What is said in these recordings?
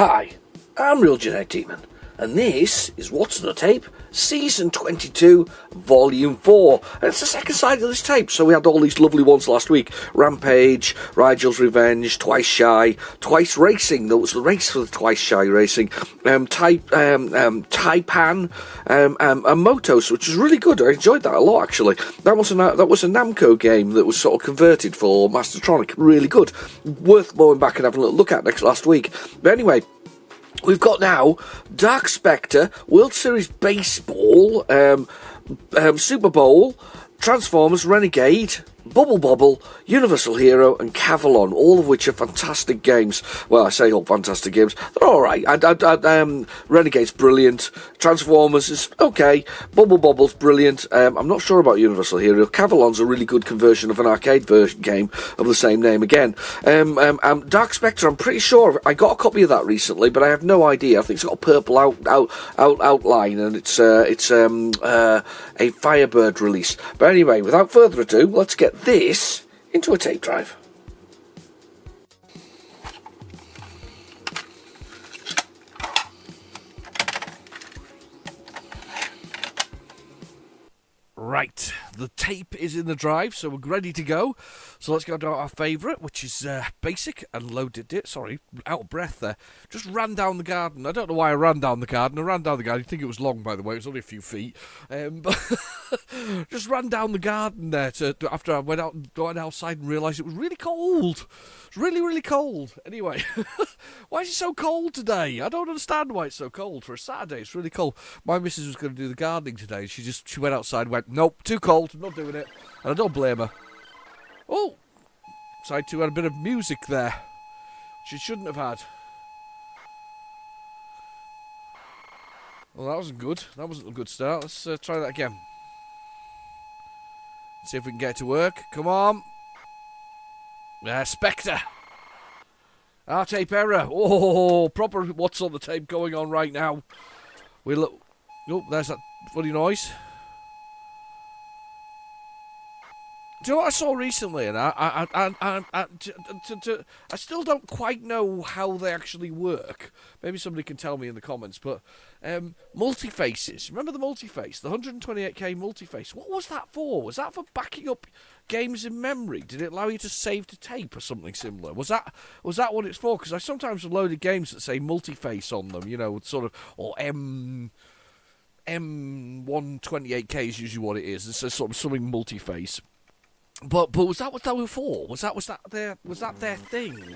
Hi, I'm Real Genetic Demon, and this is What's on the Tape, Season 22, Volume 4. And it's the second side of this tape, so we had all these lovely ones last week. Rampage, Rigel's Revenge, Twice Shy, Twice Racing, that was the race for the Twice Shy Racing, Taipan, and Motos, which was really good. I enjoyed that a lot, actually. That was a Namco game that was sort of converted for Mastertronic. Really good. Worth going back and having a look at last week. But anyway, we've got now Dark Spectre, World Series Baseball, Super Bowl, Transformers, Renegade, Bubble Bobble, Universal Hero, and Cavalon, all of which are fantastic games. Well, I say all fantastic games. They're alright. Renegade's brilliant. Transformers is okay. Bubble Bobble's brilliant. I'm not sure about Universal Hero. Cavalon's a really good conversion of an arcade version game of the same name again. Dark Spectre, I'm pretty sure I got a copy of that recently, but I have no idea. I think it's got a purple outline, and it's a Firebird release. But anyway, without further ado, let's get this into a tape drive. Right, the tape is in the drive, so we're ready to go. So let's go to our favourite, which is Basic, and loaded it. Sorry, out of breath there. Just ran down the garden. I don't know why I ran down the garden. I ran down the garden. I think it was long, by the way. It was only a few feet. But just ran down the garden there after I went outside and realised it was really cold. It's really, really cold. Anyway, why is it so cold today? I don't understand why it's so cold. For a Saturday, it's really cold. My missus was going to do the gardening today. She went outside and went, nope, too cold, I'm not doing it. And I don't blame her. Oh, side 2 had a bit of music there, which it shouldn't have had. Well, that wasn't good. That wasn't a good start. Let's try that again. See if we can get it to work. Come on. Spectre. Tape error. Oh, proper What's on the Tape going on right now. We look. Oh, there's that funny noise. Do you know what I saw recently? And I still don't quite know how they actually work. Maybe somebody can tell me in the comments. But multi-faces. Remember the multi-face? The 128K multi-face. What was that for? Was that for backing up games in memory? Did it allow you to save to tape or something similar? Was that what it's for? Because I sometimes have loaded games that say multi-face on them. You know, sort of, or M128K is usually what it is. It's sort of something multi-face. But was that what they were for? Was that their thing?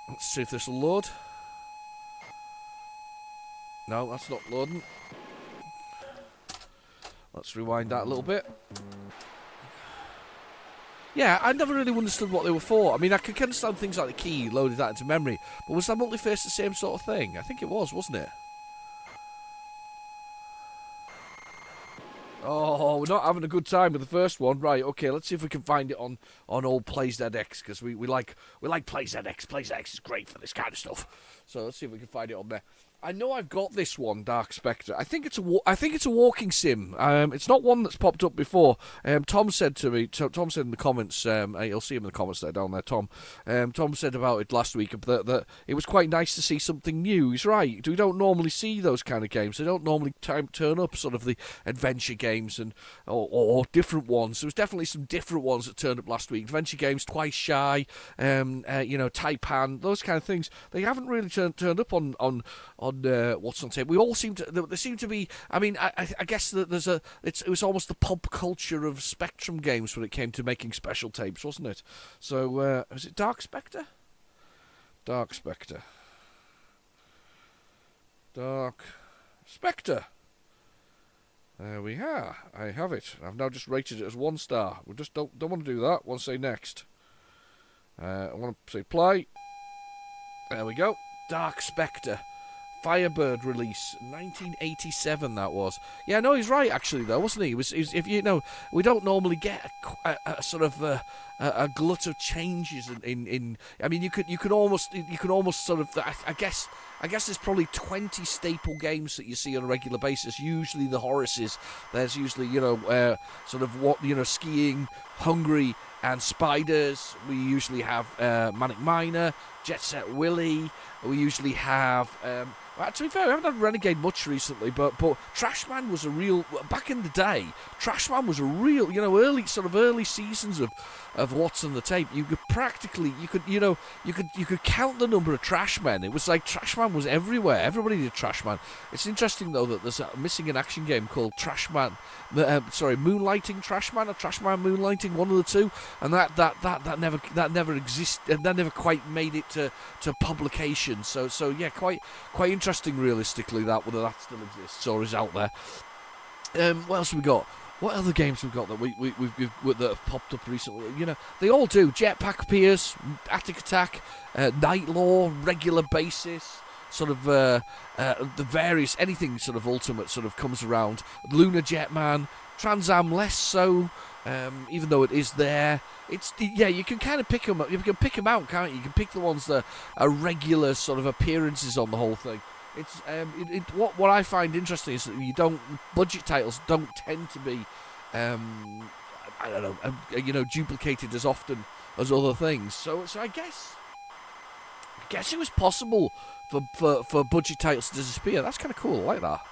Let's see if this will load. No, that's not loading. Let's rewind that a little bit. Yeah, I never really understood what they were for. I mean, I could understand things like the key, loaded that into memory. But was that multi-face the same sort of thing? I think it was, wasn't it? Oh, we're not having a good time with the first one. Right, okay, let's see if we can find it on old PlayZX, because we like PlayZX. PlayZX is great for this kind of stuff. So let's see if we can find it on there. I know I've got this one, Dark Spectre. I think it's a walking sim. It's not one that's popped up before. Tom said to me. Tom said in the comments. You'll see him in the comments there down there. Tom. Tom said about it last week that it was quite nice to see something new. He's right. We don't normally see those kind of games. They don't normally turn up. Sort of the adventure games or different ones. There was definitely some different ones that turned up last week. Adventure games, Twice Shy, Taipan, those kind of things. They haven't really turned up on What's on Tape. We all seem to. There seem to be. I mean, I guess that it was almost the pop culture of Spectrum games when it came to making special tapes, wasn't it? So was it Dark Spectre? Dark Spectre. Dark Spectre. There we are. I have it. I've now just rated it as 1 star. We just don't want to do that. I want to say next. I want to say play. There we go. Dark Spectre. Firebird release, 1987 that was. Yeah, no, he's right actually though, wasn't he? He was if you know, we don't normally get a sort of a glut of changes in. I mean, you could almost sort of. I guess there's probably 20 staple games that you see on a regular basis. Usually the Horaces. There's usually sort of skiing, Hungry, and Spiders. We usually have Manic Miner, Jet Set Willy. We usually have. Well, to be fair, we haven't had Renegade much recently, but Trashman was a real. Back in the day, Trashman was a real. Early seasons of What's on the Tape. You could practically, you could count the number of Trashmen. It was like Trashman was everywhere. Everybody did Trashman. It's interesting though that there's missing an action game called Trashman. Moonlighting Trashman or Trashman Moonlighting, one of the two, and that never existed. That never quite made it to publication. So yeah, quite interesting realistically whether that still exists or is out there. What else have we got? What other games we've got that we've that have popped up recently? They all do. Jetpack Pierce, Attic Attack, Night Law, Regular Basis, sort of the various anything sort of ultimate sort of comes around. Lunar Jetman, Trans Am less so. Even though it is there, you can kind of pick them up. You can pick them out, can't you? You can pick the ones that are regular sort of appearances on the whole thing. It's what I find interesting is that budget titles don't tend to be duplicated as often as other things. So I guess it was possible for budget titles to disappear. That's kind of cool. I like that.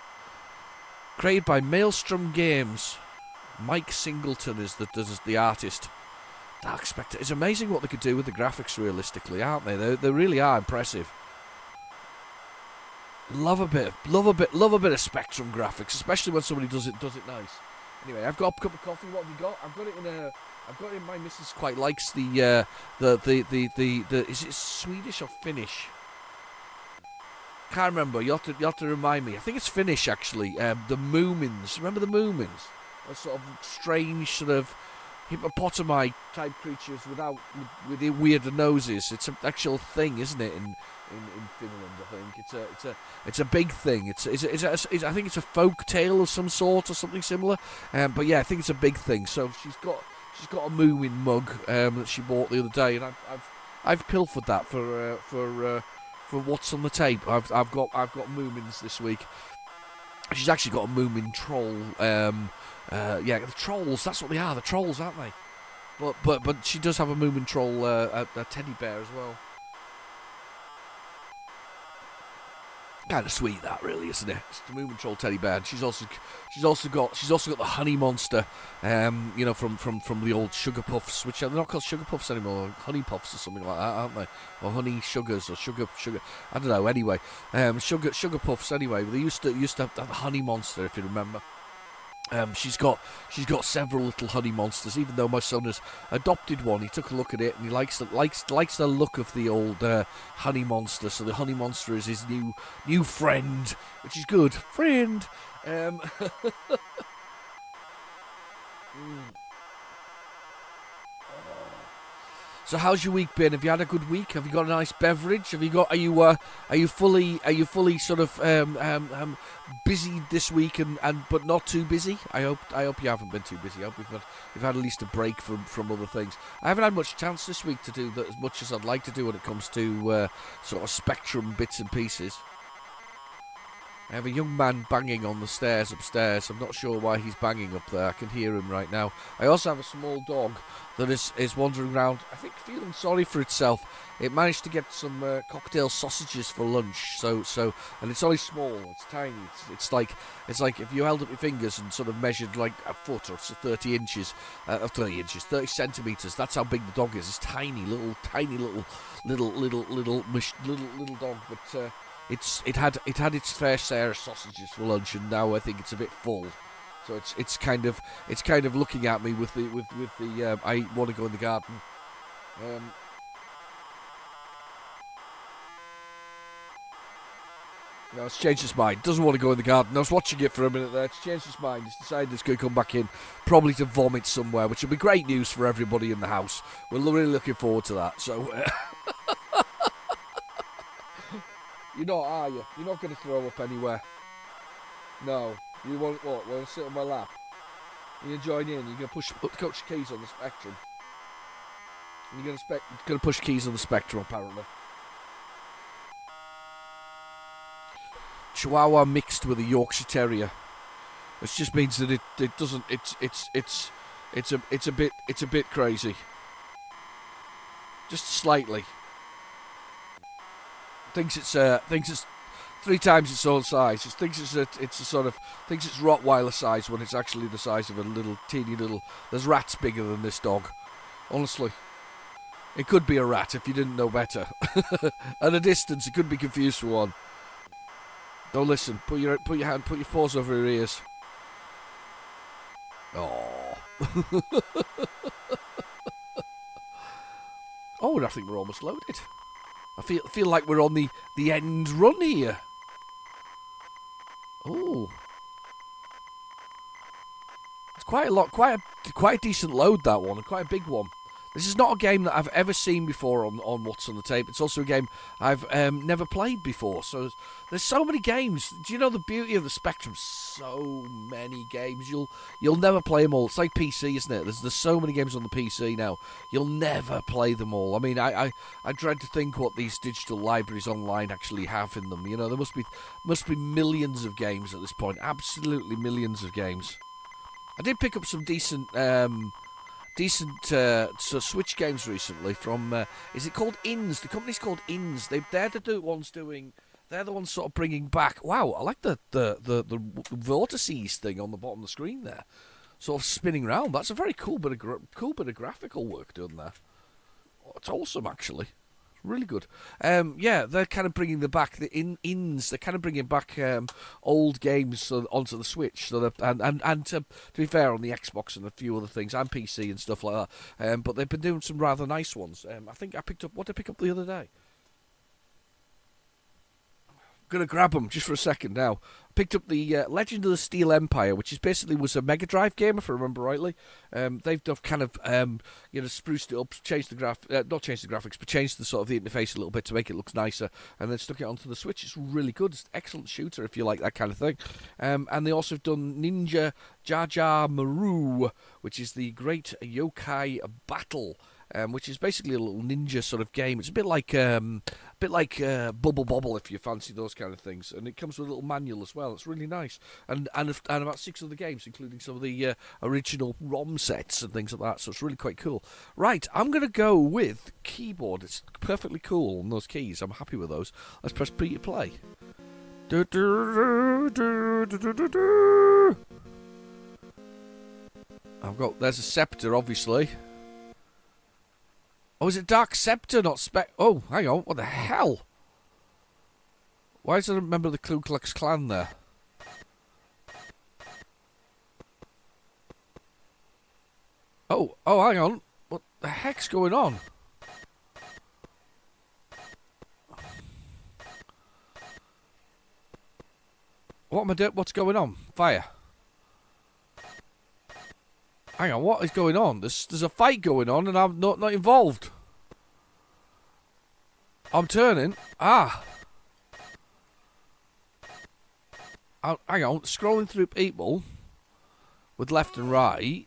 Created by Maelstrom Games. Mike Singleton is the artist. Dark Spectre. It's amazing what they could do with the graphics realistically, aren't they? They really are impressive. Love a bit of Spectrum graphics, especially when somebody does it nice. Anyway, I've got a cup of coffee. What have you got? I've got it in my missus quite likes the is it Swedish or Finnish? Can't remember. You have to remind me. I think it's Finnish actually. The Moomins. Remember the Moomins? A sort of strange sort of hippopotami type creatures with weird noses. It's an actual thing, isn't it? In Finland, I think it's a big thing. I think it's a folk tale of some sort or something similar. But yeah, I think it's a big thing. So she's got a Moomin mug that she bought the other day, and I've pilfered that for What's on the Tape. I've got Moomins this week. She's actually got a Moomin troll. The trolls. That's what they are. The trolls, aren't they? But she does have a Moomin troll, a teddy bear as well. Kind of sweet, that really, isn't it? It's the Moomin troll teddy bear. And she's also got the honey monster. From the old Sugar Puffs, which are not called Sugar Puffs anymore. Honey Puffs or something like that, aren't they? Or Honey Sugars or sugar. I don't know. Anyway, Sugar Puffs. Anyway, they used to have the honey monster, if you remember. She's got several little honey monsters. Even though my son has adopted one, he took a look at it and he likes the look of the old honey monster. So the honey monster is his new friend, which is good. Friend. So how's your week been? Have you had a good week? Have you got a nice beverage? Are you fully sort of busy this week but not too busy? I hope you haven't been too busy. I hope you've had at least a break from other things. I haven't had much chance this week to do that as much as I'd like to do when it comes to sort of Spectrum bits and pieces. I have a young man banging on the stairs upstairs. I'm not sure why he's banging up there. I can hear him right now. I also have a small dog that is wandering around, I think feeling sorry for itself. It managed to get some cocktail sausages for lunch. So and it's only small. It's tiny. It's like if you held up your fingers and sort of measured like a foot or 30 inches, 30 centimeters. That's how big the dog is. It's tiny little dog, but. It had its fair share of sausages for lunch, and now I think it's a bit full. So it's kind of looking at me with the I want to go in the garden. No, it's changed its mind. Doesn't want to go in the garden. I was watching it for a minute there. It's changed its mind. It's decided it's going to come back in, probably to vomit somewhere, which will be great news for everybody in the house. We're really looking forward to that. So. You're not, are you? You're not going to throw up anywhere. No. You want what? Want to sit on my lap? You're going to join in. You're going to push keys on the Spectrum. You're going to push keys on the Spectrum, apparently. Chihuahua mixed with a Yorkshire Terrier, which just means that it doesn't. It's a bit crazy. just slightly. Thinks it's 3 times its own size. It thinks it's a sort of thinks it's Rottweiler size when it's actually the size of a little teeny little. There's rats bigger than this dog. Honestly, it could be a rat if you didn't know better. At a distance, it could be confused for one. Don't listen. Put your paws over your ears. Oh. Oh, I think we're almost loaded. I feel like we're on the end run here. Oh, it's quite a lot, quite a decent load, that one, and quite a big one. This is not a game that I've ever seen before on What's on the Tape. It's also a game I've never played before. So there's so many games. Do you know the beauty of the spectrum? So many games. You'll never play them all. It's like PC, isn't it? There's so many games on the PC now. You'll never play them all. I mean, I dread to think what these digital libraries online actually have in them. You know, there must be millions of games at this point. Absolutely millions of games. I did pick up some decent Switch games recently from is it called Inns? The company's called Inns. They're the ones sort of bringing back. Wow, I like the vortices thing on the bottom of the screen there, sort of spinning around. That's a very cool bit of graphical work done there. Oh, it's awesome, actually. Really good. Yeah, they're kind of bringing the Inns. They're kind of bringing back old games onto the Switch. So and to be fair, on the Xbox and a few other things, and PC and stuff like that. But they've been doing some rather nice ones. I think I picked up. What did I pick up the other day? Gonna grab them just for a second now. Picked up the Legend of the Steel Empire, which was a Mega Drive game, if I remember rightly. They've kind of spruced it up, not changed the graphics, but changed the sort of the interface a little bit to make it look nicer, and then stuck it onto the Switch. It's really good. It's an excellent shooter if you like that kind of thing. And they also have done Ninja Jaja Maru, which is the Great Yokai Battle. Which is basically a little ninja sort of game. It's a bit like Bubble Bobble, if you fancy those kind of things. And it comes with a little manual as well. It's really nice. And about 6 other games, including some of the original ROM sets and things like that. So it's really quite cool. Right, I'm going to go with keyboard. It's perfectly cool on those keys. I'm happy with those. Let's press P to play. There's a scepter, obviously. Oh, is it Dark Scepter, not Spec... Oh, hang on, what the hell? Why is there a member of the Ku Klux Klan there? Oh, hang on. What the heck's going on? What am I doing? What's going on? Fire. Hang on, what is going on? There's a fight going on and I'm not involved. I'm turning. Hang on, scrolling through people with left and right.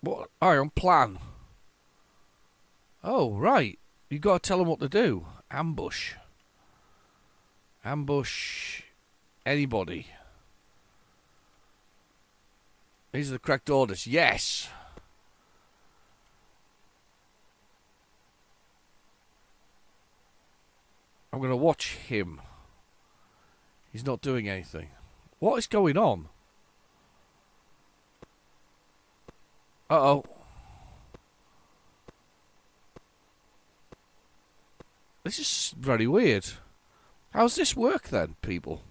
What? Hang on, plan. Oh, right. You got to tell them what to do. Ambush. Anybody. These are the correct orders. Yes. I'm going to watch him. He's not doing anything. What is going on? Uh-oh. This is very weird. How's this work then, people?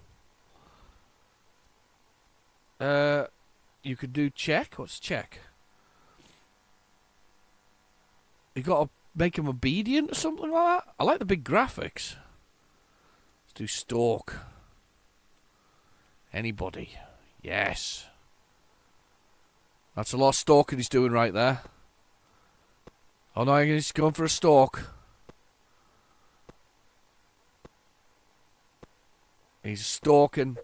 You could do check. What's check? You got to make him obedient or something like that? I like the big graphics. Let's do stalk. Anybody. Yes. That's a lot of stalking he's doing right there. Oh no, he's going for a stalk. He's stalking.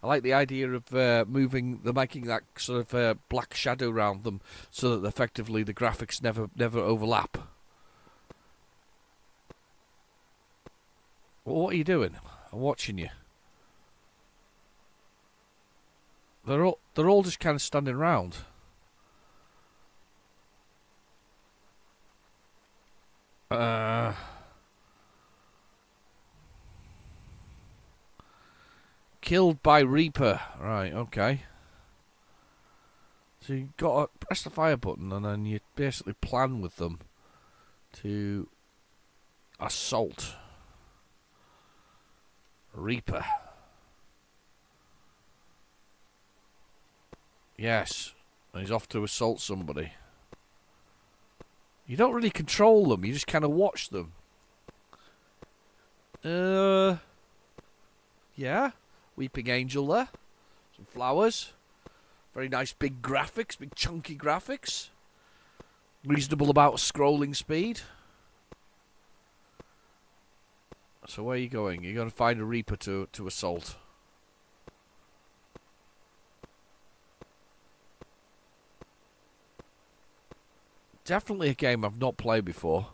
I like the idea of making that sort of black shadow around them, so that effectively the graphics never overlap. Well, what are you doing? I'm watching you. they're all just kind of standing around. Killed by Reaper. Right, okay. So you got to press the fire button and then you basically plan with them to assault Reaper. Yes, and he's off to assault somebody. You don't really control them, you just kind of watch them. Yeah, Weeping Angel there. Some flowers. Very nice big graphics, big chunky graphics. Reasonable about scrolling speed. So where are you going? You're going to find a Reaper to assault. Definitely a game I've not played before.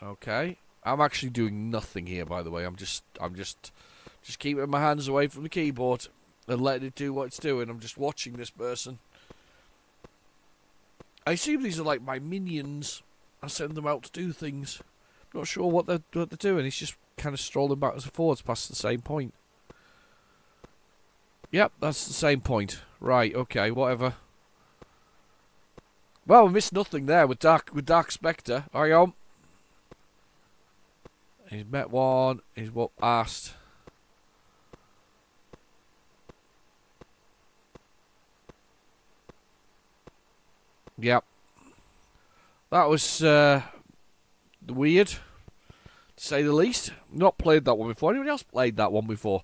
Okay. I'm actually doing nothing here, by the way. I'm just keeping my hands away from the keyboard and letting it do what it's doing. I'm just watching this person. I assume these are like my minions. I send them out to do things. Not sure what they're doing. He's just kind of strolling backwards and forwards past the same point. Yep, that's the same point. Right, okay, whatever. Well, we missed nothing there with Dark Spectre. Hang on. He's met one. He's what asked. Yep. That was weird, to say the least. Not played that one before. Anyone else played that one before?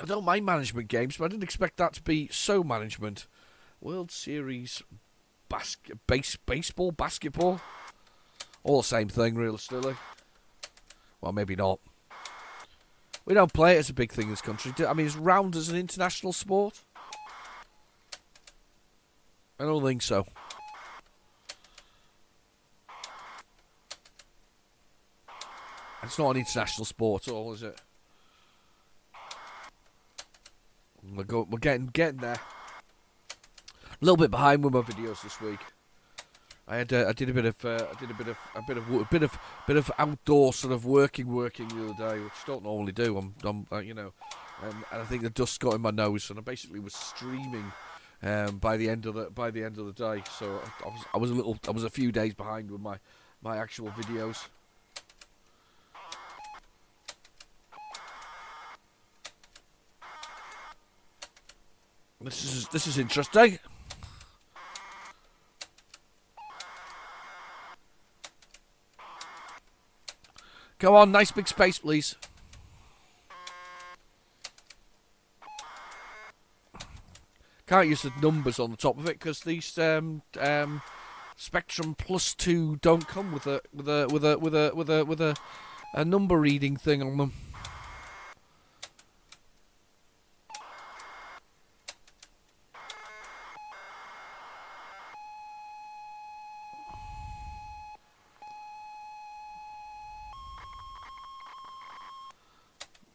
I don't mind management games, but I didn't expect that to be so management. World Series baseball, basketball. All the same thing, realistically. Well, maybe not. We don't play it as a big thing in this country. I mean, it's round as an international sport. I don't think so. It's not an international sport at all, is it? We're getting there. A little bit behind with my videos this week. I did a bit of outdoor sort of working the other day, which I don't normally do. I'm you know, and I think the dust got in my nose, and I basically was streaming by the end of the day. So I was a few days behind with my actual videos. This is interesting. Go on, nice big space, please. Can't use the numbers on the top of it because these Spectrum Plus 2 don't come with a number reading thing on them.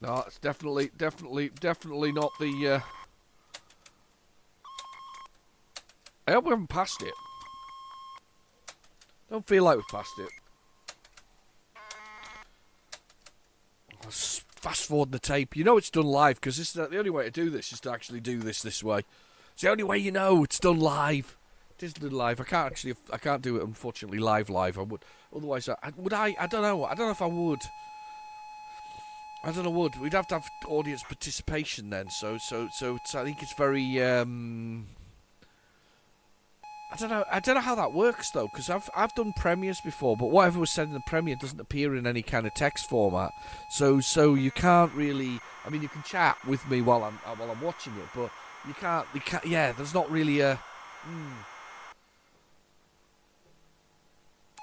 No, it's definitely not the. I hope we haven't passed it. Don't feel like we've passed it. Let's fast forward the tape. You know it's done live because this is the only way to do this is to actually do this way. It's the only way you know it's done live. It is done live. I can't do it unfortunately live. I would otherwise. Would I? I don't know. I don't know if I would. I don't know. We'd have to have audience participation then. So I think it's very. I don't know. I don't know how that works though, because I've done premieres before, but whatever was said in the premiere doesn't appear in any kind of text format. So you can't really. I mean, you can chat with me while I'm watching it, but you can't. Yeah, there's not really a.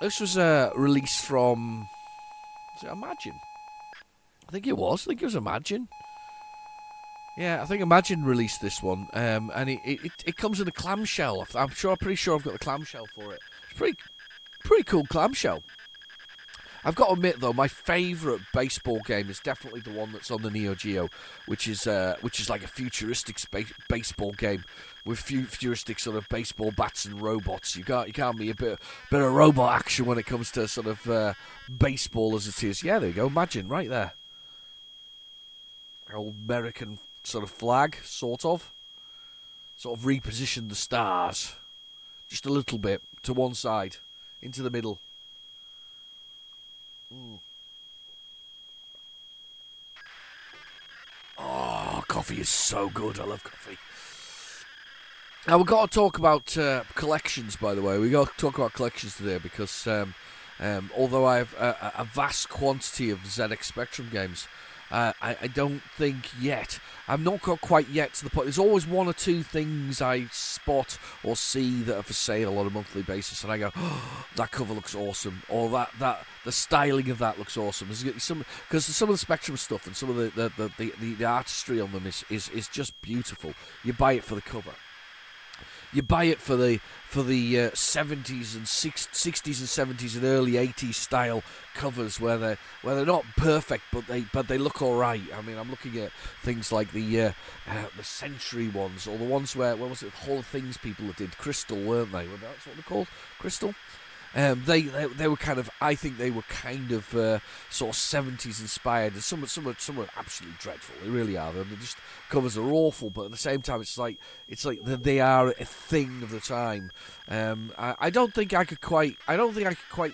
This was released from. Is it Imagine? I think it was Imagine. Yeah, I think Imagine released this one, and it comes in a clamshell. I'm pretty sure I've got the clamshell for it. It's pretty cool clamshell. I've got to admit though, my favourite baseball game is definitely the one that's on the Neo Geo, which is like a futuristic baseball game with futuristic sort of baseball bats and robots. You can't be a bit of robot action when it comes to sort of baseball as it is. Yeah, there you go. Imagine right there, old American sort of flag, sort of reposition the stars just a little bit to one side, into the middle. Oh, coffee is so good. I love coffee. Now, we've got to talk about collections, by the way. We've got to talk about collections today because although I have a vast quantity of ZX Spectrum games, I don't think yet. I've not got quite yet to the point. There's always one or two things I spot or see that are for sale on a monthly basis, and I go, oh, that cover looks awesome, or that the styling of that looks awesome. Because some of the Spectrum stuff and some of the artistry on them is just beautiful. You buy it for the cover. You buy it for the 70s and 60s and 70s and early 80s style covers where they're not perfect but they look all right. I mean, I'm looking at things like the Century ones, or the ones where was it Hall of Things people that did Crystal, weren't they? That's what they're called, Crystal. They were kind of, I think they were kind of sort of 70s inspired, and some are absolutely dreadful. They really are. The just covers are awful, but at the same time, it's like they are a thing of the time. I don't think I could quite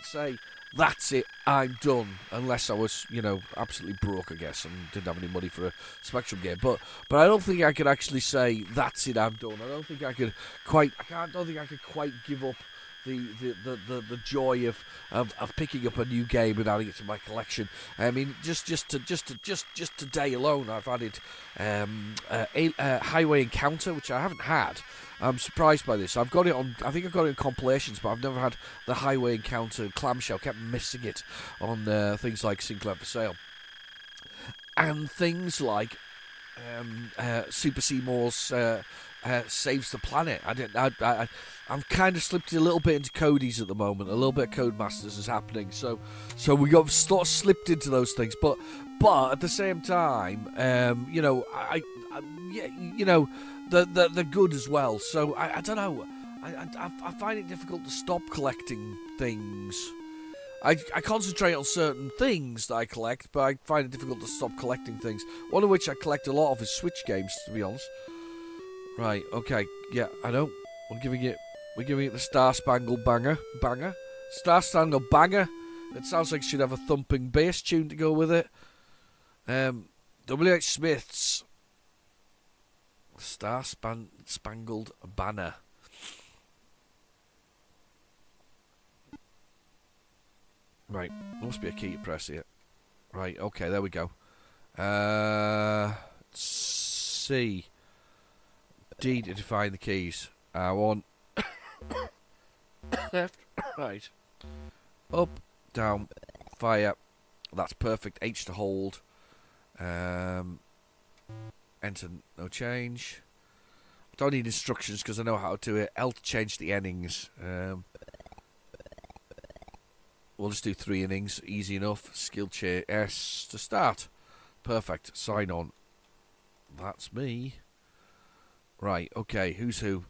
say that's it, I'm done, unless I was, absolutely broke, I guess, and didn't have any money for a Spectrum game. But I don't think I could actually say that's it, I'm done. I don't think I could quite give up the joy of picking up a new game and adding it to my collection. I mean, just today alone, I've added Highway Encounter, which I haven't had. I'm surprised by this. I think I've got it in compilations, but I've never had the Highway Encounter clamshell. Kept missing it on things like Sinclair for Sale, and things like Super Seymour's Saves the Planet. I've kind of slipped a little bit into Cody's at the moment. A little bit of Codemasters is happening, so we got sort of slipped into those things. But at the same time, they're good as well. So I don't know. I find it difficult to stop collecting things. I concentrate on certain things that I collect, but I find it difficult to stop collecting things. One of which I collect a lot of is Switch games, to be honest. Right, okay, yeah, I know. We're giving it the Star Spangled Banger. Star Spangled Banger. It sounds like it should have a thumping bass tune to go with it. W.H. Smith's Star Spangled Banner. Right, there must be a key to press here. Right, okay, there we go. C. D to define the keys. I want left, right, up, down, fire. That's perfect. H to hold. Enter, no change. Don't need instructions because I know how to do it. L to change the endings. We'll just do 3 innings. Easy enough. Skill chair. S to start. Perfect. Sign on. That's me. Right. Okay. Who's who?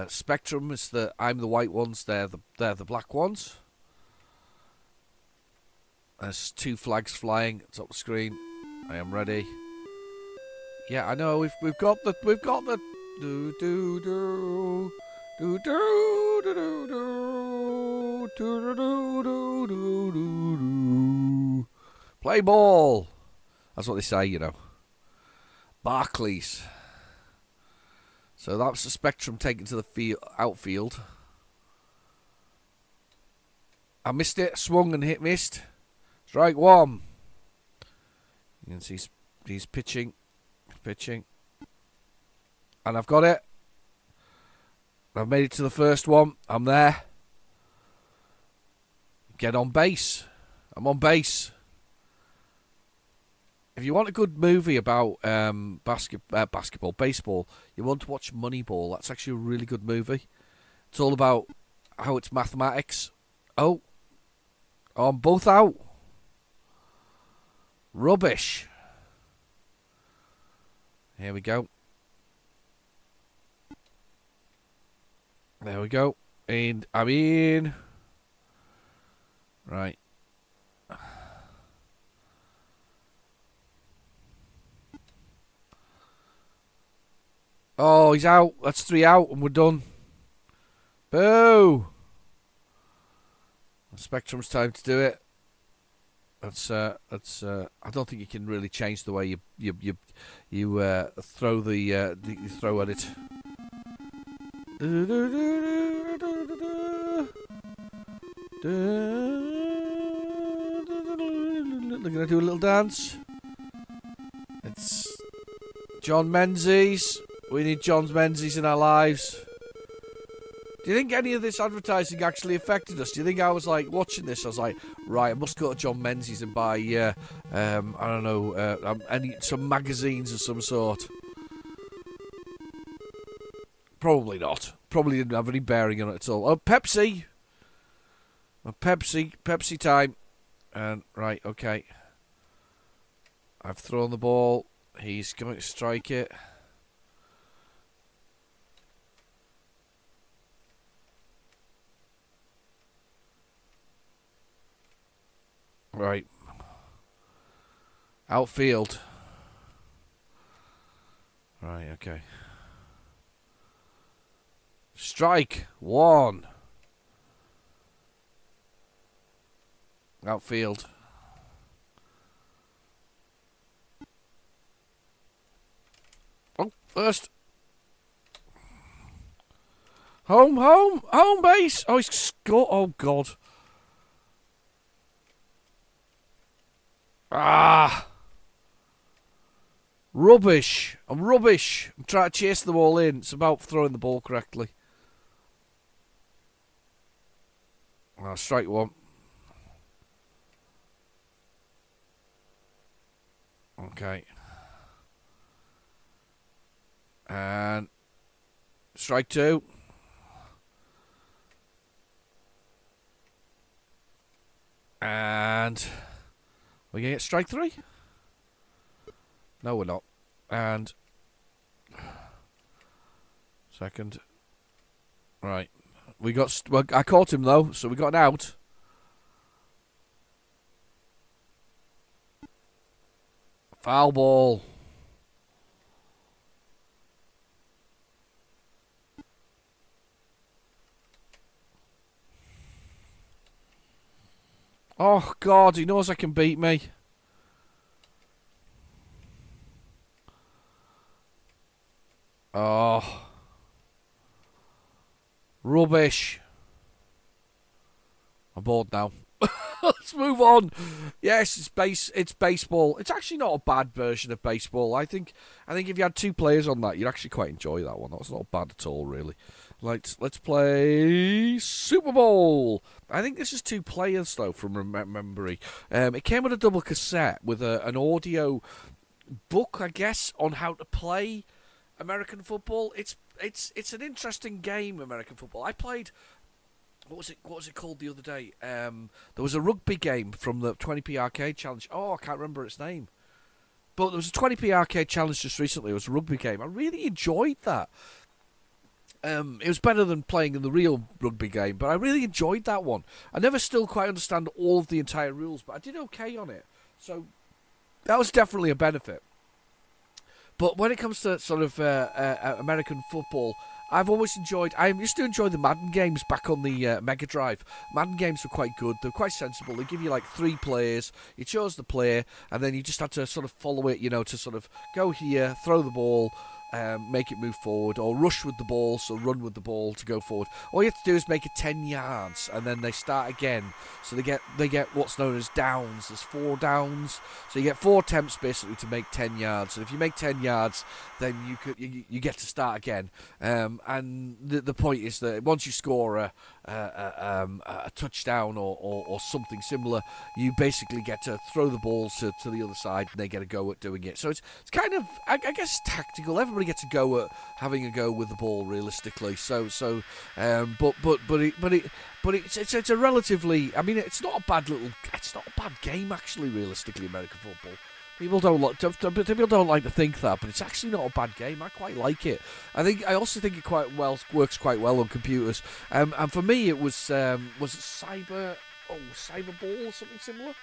Spectrum is I'm the white ones. They're the black ones. There's 2 flags flying. It's up the screen. I am ready. Yeah, I know. We've got the do do do do do do do do do do do do. Play ball. That's what they say, Barclays. So that's the Spectrum taken to the outfield. I missed it. Swung and missed. Strike 1. You can see he's pitching. And I've got it. I've made it to the first one. I'm there. Get on base. I'm on base. If you want a good movie about basketball, baseball, you want to watch Moneyball. That's actually a really good movie. It's all about how it's mathematics Oh, I'm both out. Rubbish. Here we go. There we go. And I'm in. Right. Oh, he's out. That's 3 out, and we're done. Boo! Spectrum's time to do it. That's. I don't think you can really change the way you throw you throw at it. They're gonna do a little dance. It's John Menzies. We need John Menzies in our lives. Do you think any of this advertising actually affected us? Do you think I was like watching this? I was like, right, I must go to John Menzies and buy, I don't know, some magazines of some sort. Probably not. Probably didn't have any bearing on it at all. Oh, Pepsi! Pepsi time. And right, okay. I've thrown the ball. He's going to strike it. Right. Outfield. Right, okay. Strike. 1. Outfield. Oh, first. Home base. Oh, he's scored. Oh, God. Ah. Rubbish. I'm rubbish. I'm trying to chase the ball in. It's about throwing the ball correctly. Oh, strike 1. Okay. And strike 2. And we're going to get strike 3? No, we're not. And second. Right. We got. Well, I caught him though, so we got an out. Foul ball. Oh God, he knows I can beat me. Oh. Rubbish. I'm bored now. Let's move on. Yes, it's baseball. It's actually not a bad version of baseball. I think if you had 2 players on that, you'd actually quite enjoy that one. That's not bad at all, really. Let's play Super Bowl. I think this is 2 players though, from memory. It came with a double cassette with an audio book, I guess, on how to play American football. It's an interesting game, American football. I played. What was it called the other day? There was a rugby game from the 20p arcade challenge. Oh, I can't remember its name. But there was a 20p arcade challenge just recently. It was a rugby game. I really enjoyed that. It was better than playing in the real rugby game, but I really enjoyed that one. I never still quite understand all of the entire rules, but I did okay on it. So that was definitely a benefit. But when it comes to sort of American football, I've always enjoyed. I used to enjoy the Madden games back on the Mega Drive. Madden games were quite good. They're quite sensible. They give you like 3 players. You chose the player, and then you just had to sort of follow it. To sort of go here, throw the ball, make it move forward, or rush with the ball, so run with the ball to go forward. All you have to do is make it 10 yards, and then they start again. So they get what's known as downs. There's 4 downs, so you get 4 attempts basically to make 10 yards. And if you make 10 yards, then you get to start again. And the point is that once you score a touchdown or something similar, you basically get to throw the ball to the other side, and they get a go at doing it. So it's kind of, I guess, tactical. Everybody everybody gets a go at having a go with the ball realistically. But it's a relatively. I mean, it's not a bad game actually. Realistically, American football. People don't like to think that, but it's actually not a bad game. I quite like it. I also think it works quite well on computers. And for me, it was it Cyberball or something similar. I'm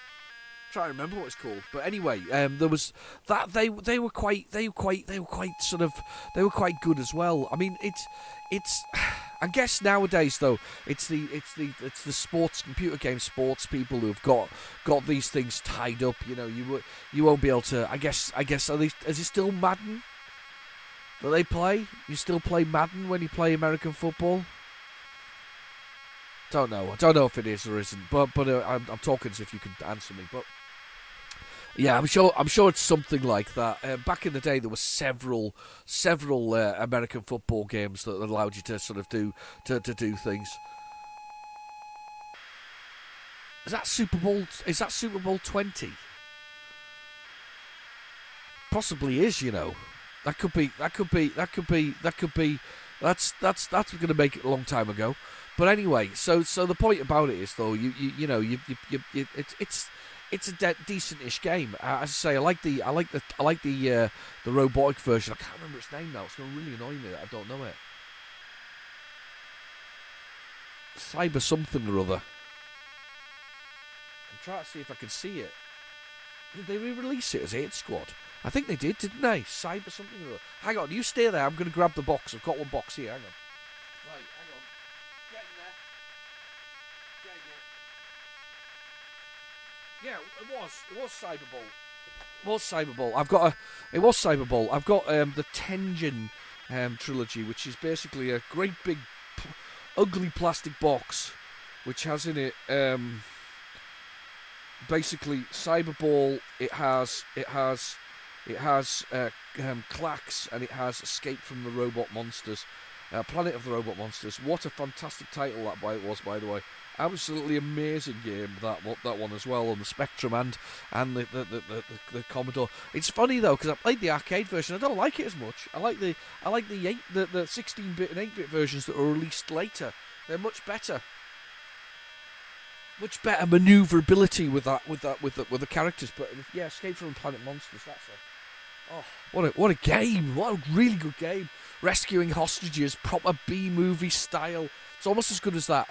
trying to remember what it's called, but anyway, there was that they were quite good as well. I mean, it's I guess nowadays though it's the sports computer game sports people who've got these things tied up. You know, you won't be able to. I guess at least is it still Madden that they play? You still play Madden when you play American football? Don't know. I don't know if it is or isn't. But I'm talking as if you can answer me. But yeah, I'm sure it's something like that. Back in the day, there were several American football games that allowed you to sort of do things. Is that Super Bowl 20? Possibly is. You know, that could be. That's going to make it a long time ago. But anyway, so the point about it is though, it's a decent-ish game. As I say, I like the robotic version. I can't remember its name now. It's going to really annoy me that I don't know it. Cyber something or other. I'm trying to see if I can see it. Did they re-release it as 8 Squad? I think they did, didn't they? Cyber something or other. Hang on, you stay there. I'm going to grab the box. I've got one box here. Hang on. Right, hang on. Get in there. Yeah, it was Cyberball. It was Cyberball. I've got the Tengen trilogy, which is basically a great big ugly plastic box, which has in it basically Cyberball. It has Clax, and it has Escape from the Robot Monsters, Planet of the Robot Monsters. What a fantastic title that was, by the way. Absolutely amazing game, that one as well, on the Spectrum and the Commodore. It's funny though, because I played the arcade version. I don't like it as much. I like the 16-bit and 8-bit versions that were released later. They're much better. Much better maneuverability with the characters. But yeah, Escape from Planet Monsters. That's it. Oh, what a game! What a really good game. Rescuing hostages, proper B-movie style. It's almost as good as that.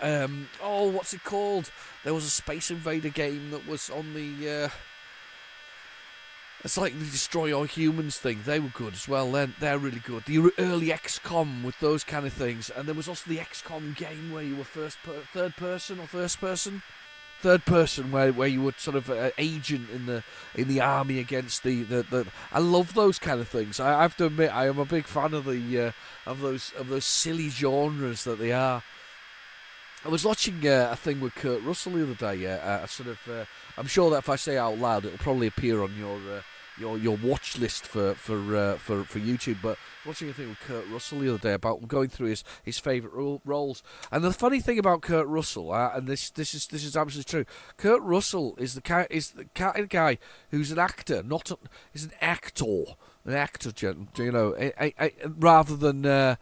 What's it called? There was a Space Invader game that was on the. It's like the Destroy All Humans thing. They were good as well. They're really good. The early XCOM with those kind of things, and there was also the XCOM game where you were third person, where you were sort of an agent in the army against the. I love those kind of things. I have to admit, I am a big fan of those silly genres that they are. I was watching a thing with Kurt Russell the other day. I'm sure that if I say it out loud, it'll probably appear on your watch list for YouTube. But watching a thing with Kurt Russell the other day about going through his favourite roles. And the funny thing about Kurt Russell, and this is absolutely true. Kurt Russell is the kind of guy who's an actor, is an actor, you know, rather than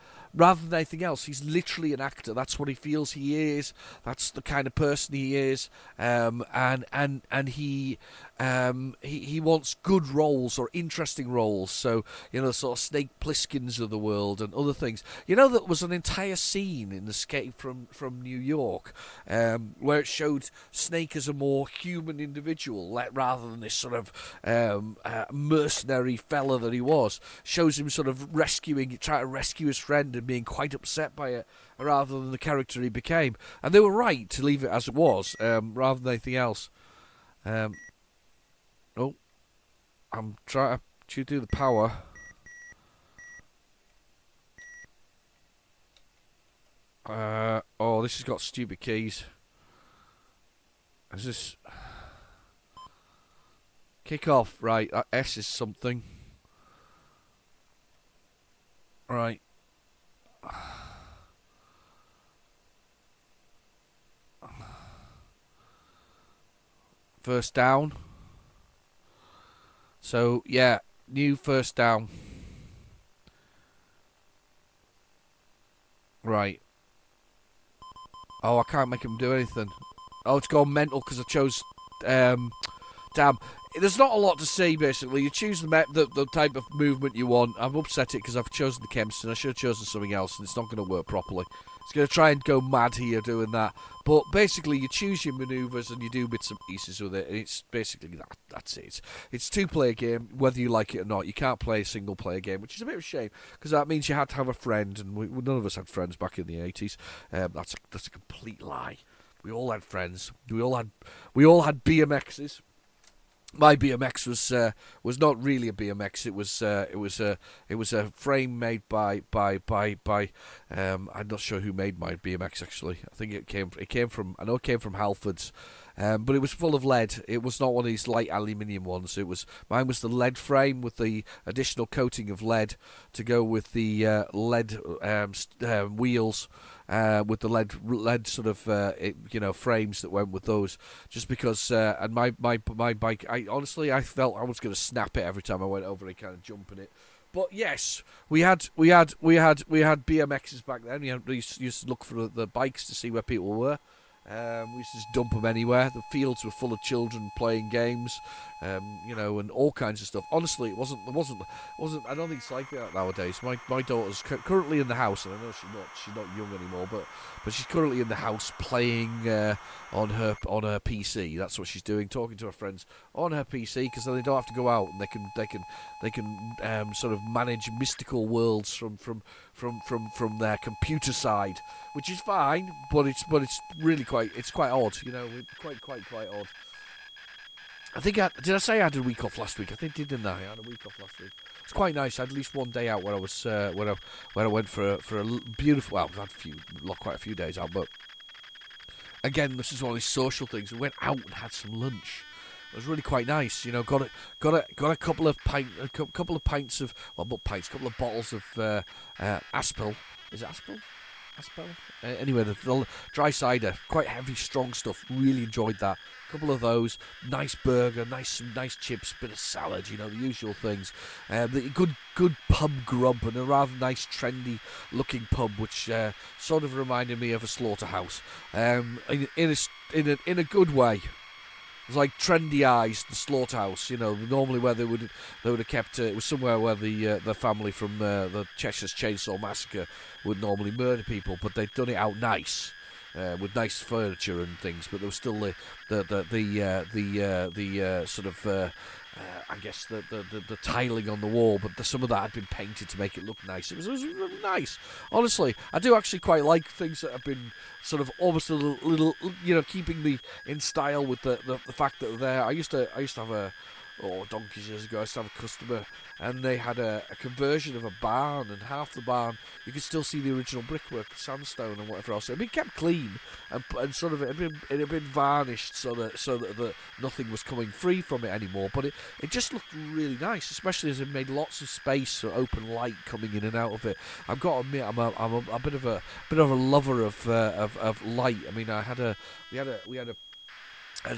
anything else. He's literally an actor. That's what he feels he is. That's the kind of person he is. And he wants good roles or interesting roles. So, you know, sort of Snake Plissken's of the world and other things. You know, there was an entire scene in Escape from New York where it showed Snake as a more human individual, rather than this sort of mercenary fella that he was. Shows him sort of trying to rescue his friend and being quite upset by it, rather than the character he became. And they were right to leave it as it was, rather than anything else. I'm trying to do the power. This has got stupid keys. Is this... Kick off, right, that S is something. Right. First down. So, yeah, new first down. Right. Oh, I can't make him do anything. Oh, it's gone mental because I chose. Damn. There's not a lot to see, basically. You choose the type of movement you want. I've upset it because I've chosen the Kempston. I should have chosen something else, and it's not going to work properly. It's going to try and go mad here doing that. But basically, you choose your manoeuvres and you do bits and pieces with it, and it's basically that. That's it. It's a two-player game, whether you like it or not. You can't play a single-player game, which is a bit of a shame, because that means you had to have a friend, and none of us had friends back in the 80s. That's a complete lie. We all had friends. We all had BMXs. My BMX was not really a BMX. It was a frame made by I'm not sure who made my BMX actually. I think it came from Halfords, but it was full of lead. It was not one of these light aluminium ones. Mine was the lead frame with the additional coating of lead to go with the lead wheels. With the lead sort of frames that went with those, just because and my bike, I felt I was going to snap it every time I went over it, kind of jumping it. But yes, we had BMXs back then. We used to look for the bikes to see where people were. We used to just dump them anywhere. The fields were full of children playing games, and all kinds of stuff. Honestly, it wasn't. I don't think it's like that nowadays. My daughter's currently in the house, and I know she's not young anymore, but she's currently in the house playing on her PC. That's what she's doing, talking to her friends on her PC, because then they don't have to go out, and they can sort of manage mystical worlds from their computer side, which is fine, but it's really quite odd, quite odd. I think did I say I had a week off last week? I think didn't I? I had a week off last week. It's quite nice. I had at least one day out where I was where I went for a beautiful. Well, I've had quite a few days out, but again, this is one of these social things. We went out and had some lunch. It was really quite nice, Got a couple of pints of couple of bottles of Aspel. Is it Aspel? Anyway, the dry cider, quite heavy, strong stuff. Really enjoyed that. A couple of those, nice burger, some nice chips, bit of salad. The usual things. Good pub grub and a rather nice, trendy-looking pub, which sort of reminded me of a slaughterhouse. In a good way. It was like Trendy Eyes, the slaughterhouse. Normally where they would have kept it was somewhere where the family from the Cheshire's Chainsaw Massacre would normally murder people, but they'd done it out nice. With nice furniture and things, but there was still the sort of I guess the tiling on the wall, but some of that had been painted to make it look nice. It was really nice. Honestly, I do actually quite like things that have been sort of almost a little keeping me in style with the fact that they're there. I used to have donkeys years ago, I used to have a customer, and they had a conversion of a barn, and half the barn you could still see the original brickwork, the sandstone and whatever else. It had been kept clean, and sort of it had been varnished so that nothing was coming free from it anymore. But it just looked really nice, especially as it made lots of space for open light coming in and out of it. I've got to admit, I'm a bit of a lover of light. I mean, we had a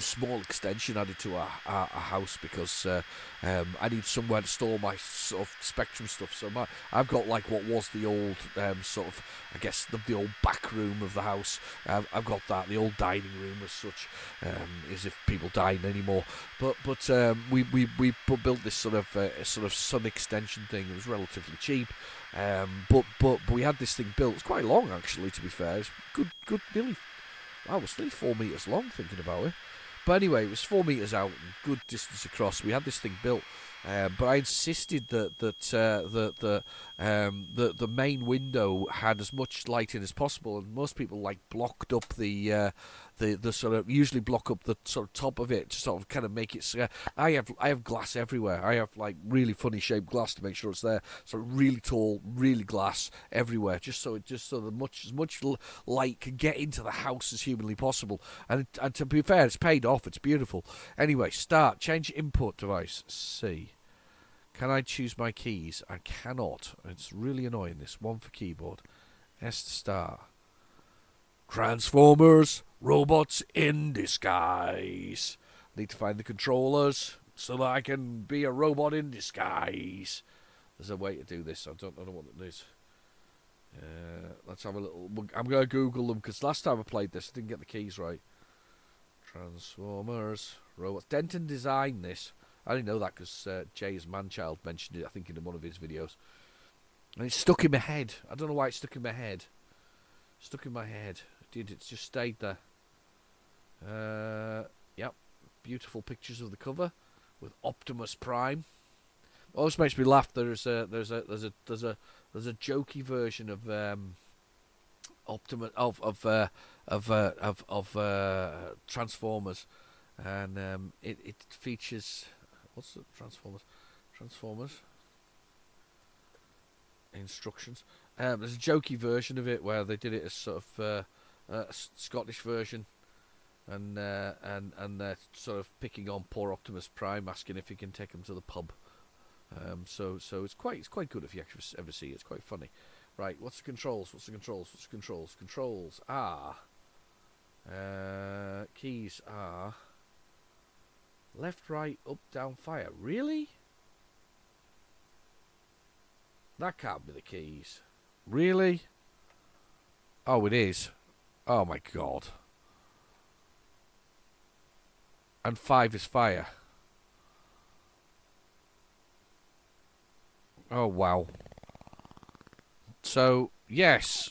small extension added to our house because I need somewhere to store my sort of Spectrum stuff. So I've got like what was the old sort of, I guess, the old back room of the house. I've got that, the old dining room as such, as if people dine anymore. But we built this sort of sun extension thing. It was relatively cheap. But we had this thing built. It's quite long actually, to be fair. It's good, nearly. Wow, it's nearly 4 meters long, thinking about it. But anyway, it was 4 meters out and good distance across. We had this thing built, but I insisted that the main window had as much light in as possible, and most people blocked up the sort of usually block up the sort of top of it to sort of kind of make it. I have glass everywhere. I have like really funny shaped glass to make sure it's there. So really tall, really glass everywhere, just so that as much light can get into the house as humanly possible. And to be fair, it's paid off. It's beautiful. Anyway, start. Change input device. C. Can I choose my keys? I cannot. It's really annoying. This one for keyboard. S to start. Transformers, robots in disguise. Need to find the controllers so that I can be a robot in disguise. There's a way to do this. I don't know what it is. Let's have a little. I'm going to Google them because last time I played this, I didn't get the keys right. Transformers robots. Denton designed this. I didn't know that because Jay's Manchild mentioned it, I think, in one of his videos. And it's stuck in my head. I don't know why it's stuck in my head. Stuck in my head. It's just stayed there. Yep. Beautiful pictures of the cover with Optimus Prime. Always makes me laugh. There's a jokey version of Optimus of Transformers, and it features what's the Transformers instructions. There's a jokey version of it where they did it as sort of a Scottish version, and they're sort of picking on poor Optimus Prime, asking if he can take them to the pub. So it's quite good if you actually ever see it. It's quite funny. Right, what's the controls? Controls are keys are left, right, up, down, fire. Really? That can't be the keys. Really? Oh, it is. Oh my god. And 5 is fire. Oh wow. So yes,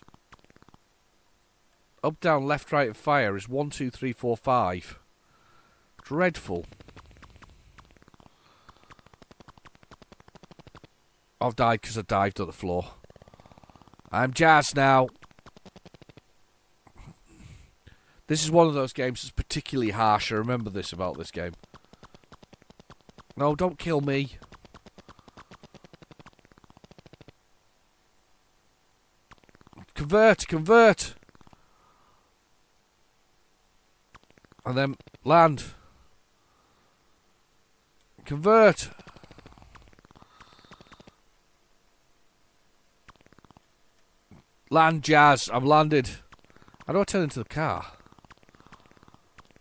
up, down, left, right, and fire is 1, 2, 3, 4, 5. Dreadful. I've died because I dived on the floor. I'm jazzed now. This is one of those games that's particularly harsh. I remember this about this game. No, don't kill me. Convert. And then land. Convert. Land, Jazz. I'm landed. How do I turn into the car?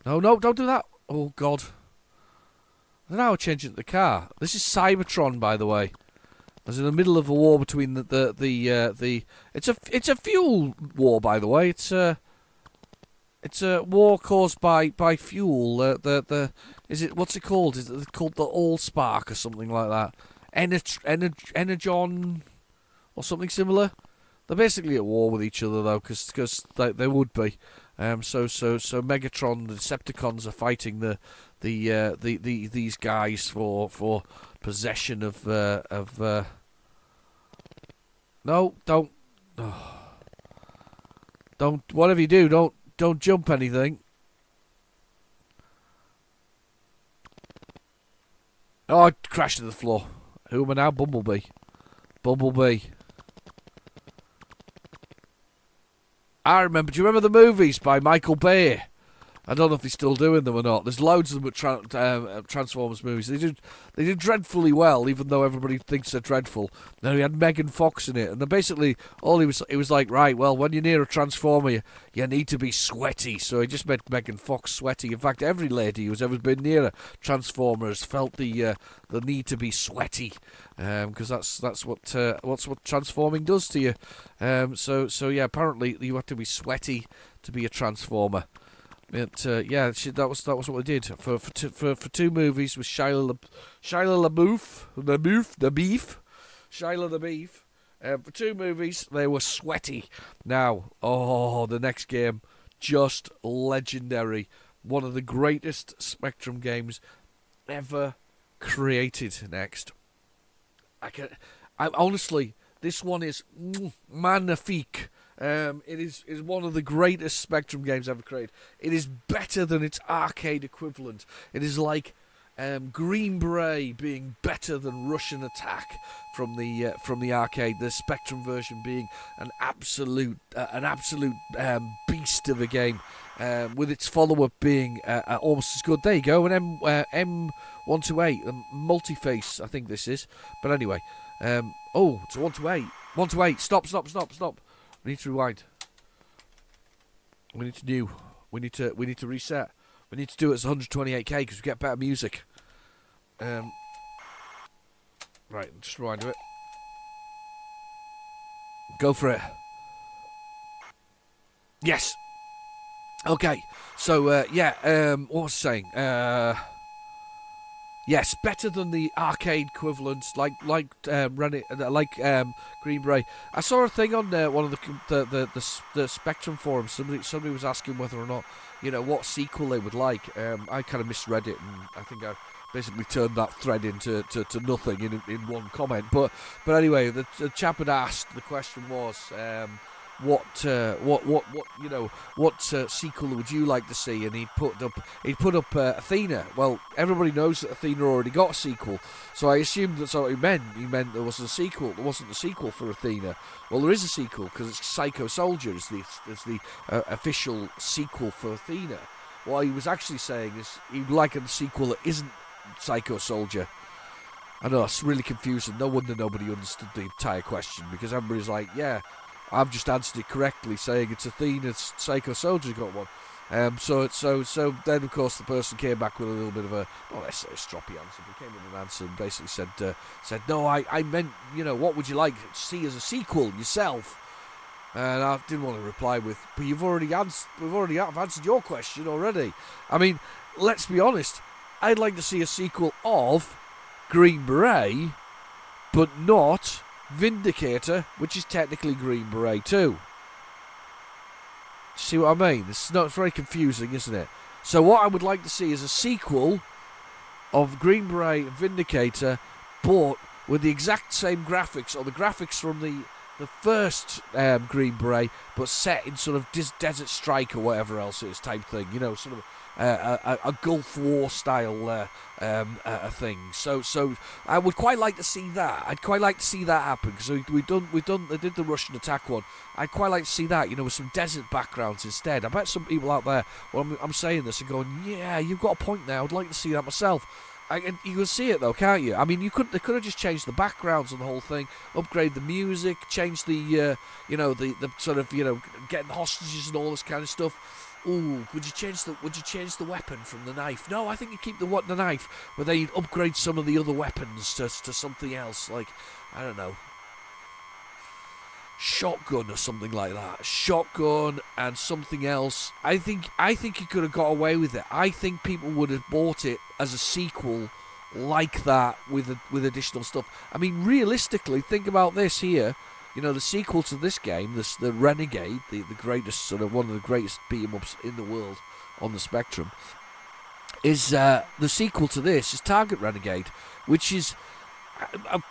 No, don't do that. Oh, God. I don't know how I change into the car. This is Cybertron, by the way. I was in the middle of a war between the it's a fuel war, by the way. It's a war caused by fuel. Is it, what's it called? Is it called the Allspark or something like that? Energon or something similar. They're basically at war with each other though, because they would be. So Megatron, the Decepticons are fighting these guys for possession of no, don't whatever you do, don't jump anything. Oh, I crashed to the floor. Who am I now? Bumblebee. I remember. Do you remember the movies by Michael Bay? I don't know if he's still doing them or not. There's loads of them at Transformers movies. They did dreadfully well, even though everybody thinks they're dreadful. Now he had Megan Fox in it, and then basically it was like, right, well, when you're near a Transformer, you need to be sweaty. So he just made Megan Fox sweaty. In fact, every lady who's ever been near a Transformer has felt the need to be sweaty, because that's what transforming does to you. So yeah, apparently you have to be sweaty to be a Transformer. That was what we did for two movies with Shia LaBeouf. For two movies, they were sweaty. Now, the next game, just legendary. One of the greatest Spectrum games ever created. Next, I honestly, this one is magnifique. It is one of the greatest Spectrum games ever created. It is better than its arcade equivalent. It is like Green Beret being better than Russian Attack from the arcade. The Spectrum version being an absolute beast of a game, with its follow-up being almost as good. There you go, an M128, multi-face, I think this is. But anyway, it's a 128. 128. Stop. We need to rewind. We need to reset. We need to do it as 128k because we get better music. Right, just rewind to it. Go for it. Yes. Okay. So yeah. What was I saying? Yes, better than the arcade equivalents, like Green Beret. I saw a thing on one of the Spectrum forums. Somebody was asking whether or not, what sequel they would like. I kind of misread it, and I think I basically turned that thread into to nothing in one comment. But anyway, the chap had asked. The question was. What sequel would you like to see? And he put up Athena. Well, everybody knows that Athena already got a sequel, so I assumed that's what he meant. He meant there was a sequel. There wasn't a sequel for Athena. Well, there is a sequel because it's Psycho Soldier is the official sequel for Athena. What he was actually saying is he'd like a sequel that isn't Psycho Soldier. I know it's really confusing. No wonder nobody understood the entire question, because everybody's like, yeah, I've just answered it correctly, saying it's Athena's Psycho Soldier got one. So then, of course, the person came back with a little bit of a, not necessarily a stroppy answer, but came with an answer and basically said, no, I meant, what would you like to see as a sequel yourself? And I didn't want to reply with, but I've answered your question already. I mean, let's be honest, I'd like to see a sequel of Green Beret, but not Vindicator, which is technically Green Beret 2. See what I mean? It's very confusing, isn't it? So what I would like to see is a sequel of Green Beret and Vindicator, but with the exact same graphics, or the graphics from the first Green Beret, but set in sort of Desert Strike or whatever else it is type thing. Sort of a Gulf War style thing. So I would quite like to see that. I'd quite like to see that happen, because they did the Russian attack one. I'd quite like to see that, with some desert backgrounds instead. I bet some people out there, well, I'm saying this and going, yeah, you've got a point there. I'd like to see that myself. And you can see it though, can't you? I mean, they could have just changed the backgrounds on the whole thing, upgrade the music, change the the sort of getting hostages and all this kind of stuff. Ooh, would you change the weapon from the knife? No, I think you keep the knife, but then you'd upgrade some of the other weapons to something else, like, I don't know, shotgun or something like that. Shotgun and something else. I think you could have got away with it. I think people would have bought it as a sequel like that with additional stuff. I mean, realistically, think about this here. The sequel to this game, the Renegade, the greatest one of the greatest beat 'em ups in the world on the Spectrum, is the sequel to this is Target Renegade, which is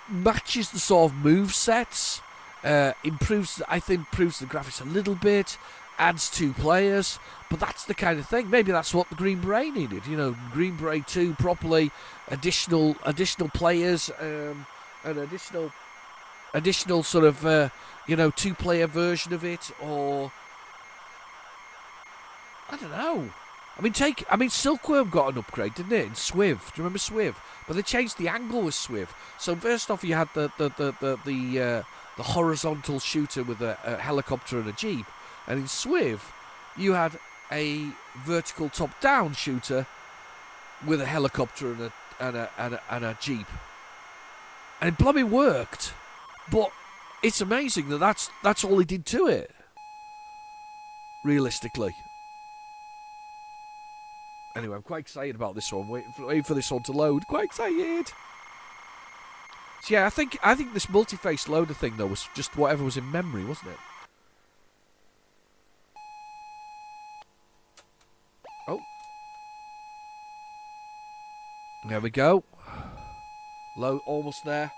matches the sort of move sets, improves the graphics a little bit, adds 2 players, but that's the kind of thing. Maybe that's what the Green Beret needed. Green Beret 2 properly, additional players, and additional sort of 2-player version of it, or I don't know. I mean, Silkworm got an upgrade, didn't it? In Swiv, do you remember Swiv? But they changed the angle with Swiv. So first off, you had the horizontal shooter with a helicopter and a jeep, and in Swiv, you had a vertical top-down shooter with a helicopter and a jeep, and it bloody worked. But it's amazing that's all he did to it, realistically. Anyway, I'm quite excited about this one. Waiting for this one to load. Quite excited. So yeah, I think this multi-face loader thing though was just whatever was in memory, wasn't it? Oh, there we go. Load almost there.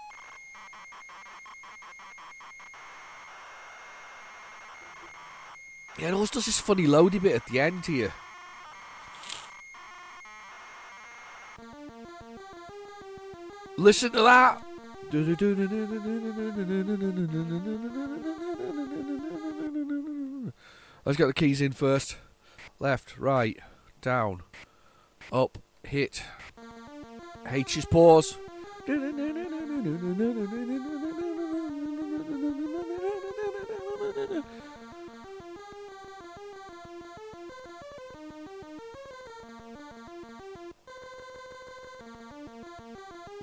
Yeah, it always does this funny loady bit at the end here. Listen to that! Let's get the keys in first. Left, right, down, up, hit. H is pause.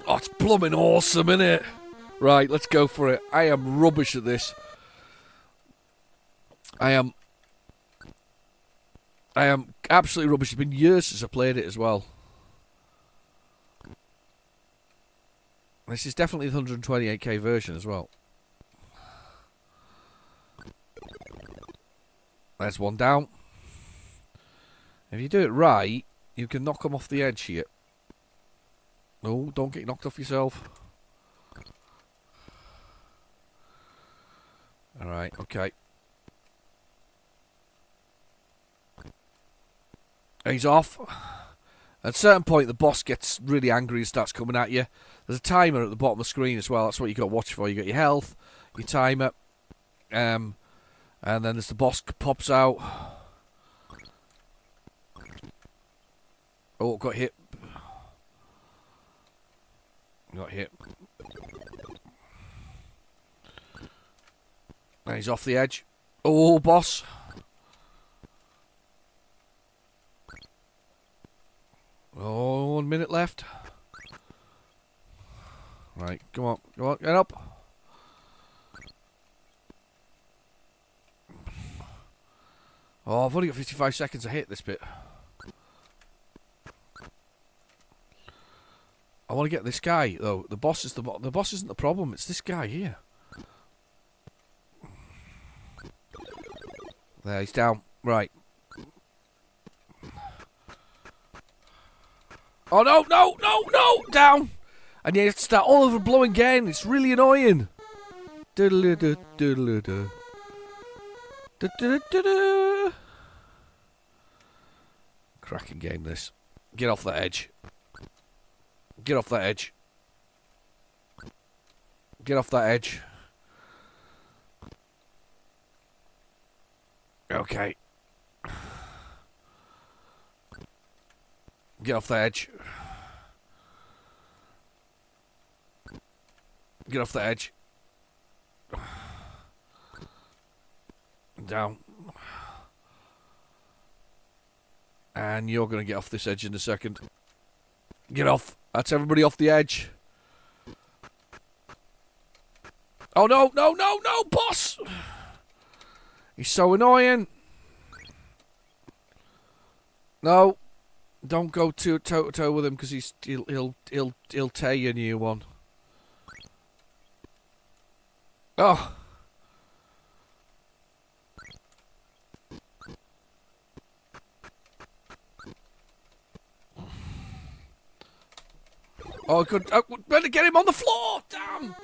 Oh, it's blooming awesome, innit? Right, let's go for it. I am rubbish at this. I am I am absolutely rubbish. It's been years since I played it as well. This is definitely the 128k version as well. There's one down. If you do it right, you can knock them off the edge here. No, don't get knocked off yourself. Alright, okay. He's off. At a certain point, the boss gets really angry and starts coming at you. There's a timer at the bottom of the screen as well. That's what you got to watch for. You got your health, your timer, and then there's the boss pops out. Oh, got hit. Got hit. And he's off the edge. Oh, boss. Oh, 1 minute left. Right, come on, get up. Oh, I've only got 55 seconds to hit this bit. I want to get this guy though. The boss is the boss isn't the problem. It's this guy here. There, he's down. Right. Oh no, no, no, no! Down! And you have to start all over blowing again. It's really annoying. Doodle-doo, doodle-doo. Do-do-do-do-do. Cracking game, this. Get off that edge. Get off that edge. Get off that edge. Okay. Get off the edge. Get off the edge. Down. And you're going to get off this edge in a second. Get off. That's everybody off the edge. Oh no, no, no, no, boss! He's so annoying. No. Don't go toe to toe with him because he'll tear you a new one. Oh. Oh, good. I better get him on the floor. Damn.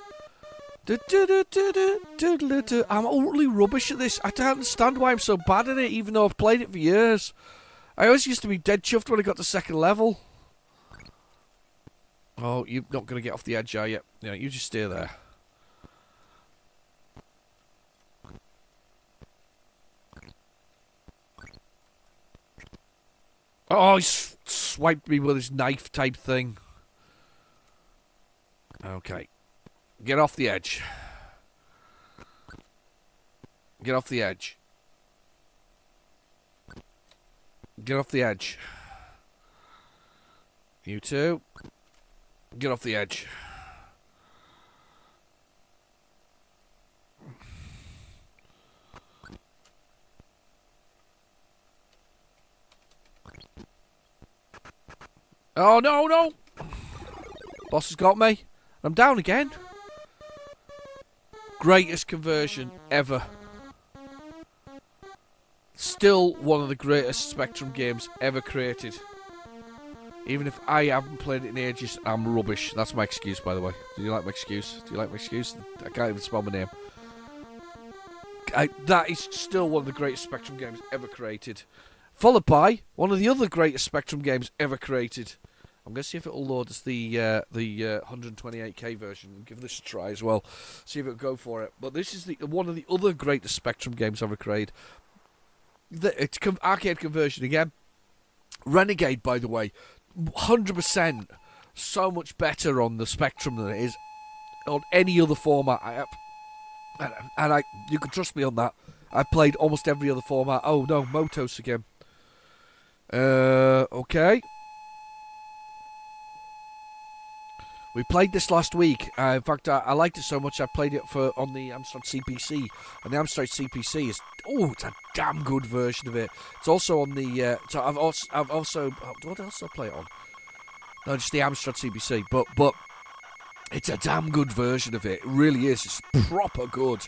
I'm utterly rubbish at this. I don't understand why I'm so bad at it, even though I've played it for years. I always used to be dead chuffed when I got to second level. Oh, you're not going to get off the edge, are you? Yeah, you just stay there. Oh, he swiped me with his knife type thing. Okay. Get off the edge. Get off the edge. Get off the edge. You too. Get off the edge. Oh, no, no. Boss has got me. I'm down again. Greatest conversion ever. Still one of the greatest Spectrum games ever created. Even if I haven't played it in ages, I'm rubbish. That's my excuse, by the way. Do you like my excuse? Do you like my excuse? I can't even spell my name. That is still one of the greatest Spectrum games ever created. Followed by one of the other greatest Spectrum games ever created. I'm going to see if it'll load us the 128k version and give this a try as well. See if it'll go for it. But this is one of the other greatest Spectrum games ever created. It's arcade conversion again. Renegade, by the way, 100% so much better on the Spectrum than it is on any other format I have. And you can trust me on that. I've played almost every other format. Oh no, Motos again. Okay. We played this last week. In fact, I liked it so much I played it on the Amstrad CPC, and the Amstrad CPC is it's a damn good version of it. It's also on the. So I've also what else did I play it on? No, just the Amstrad CPC, but it's a damn good version of it. It really is. It's proper good.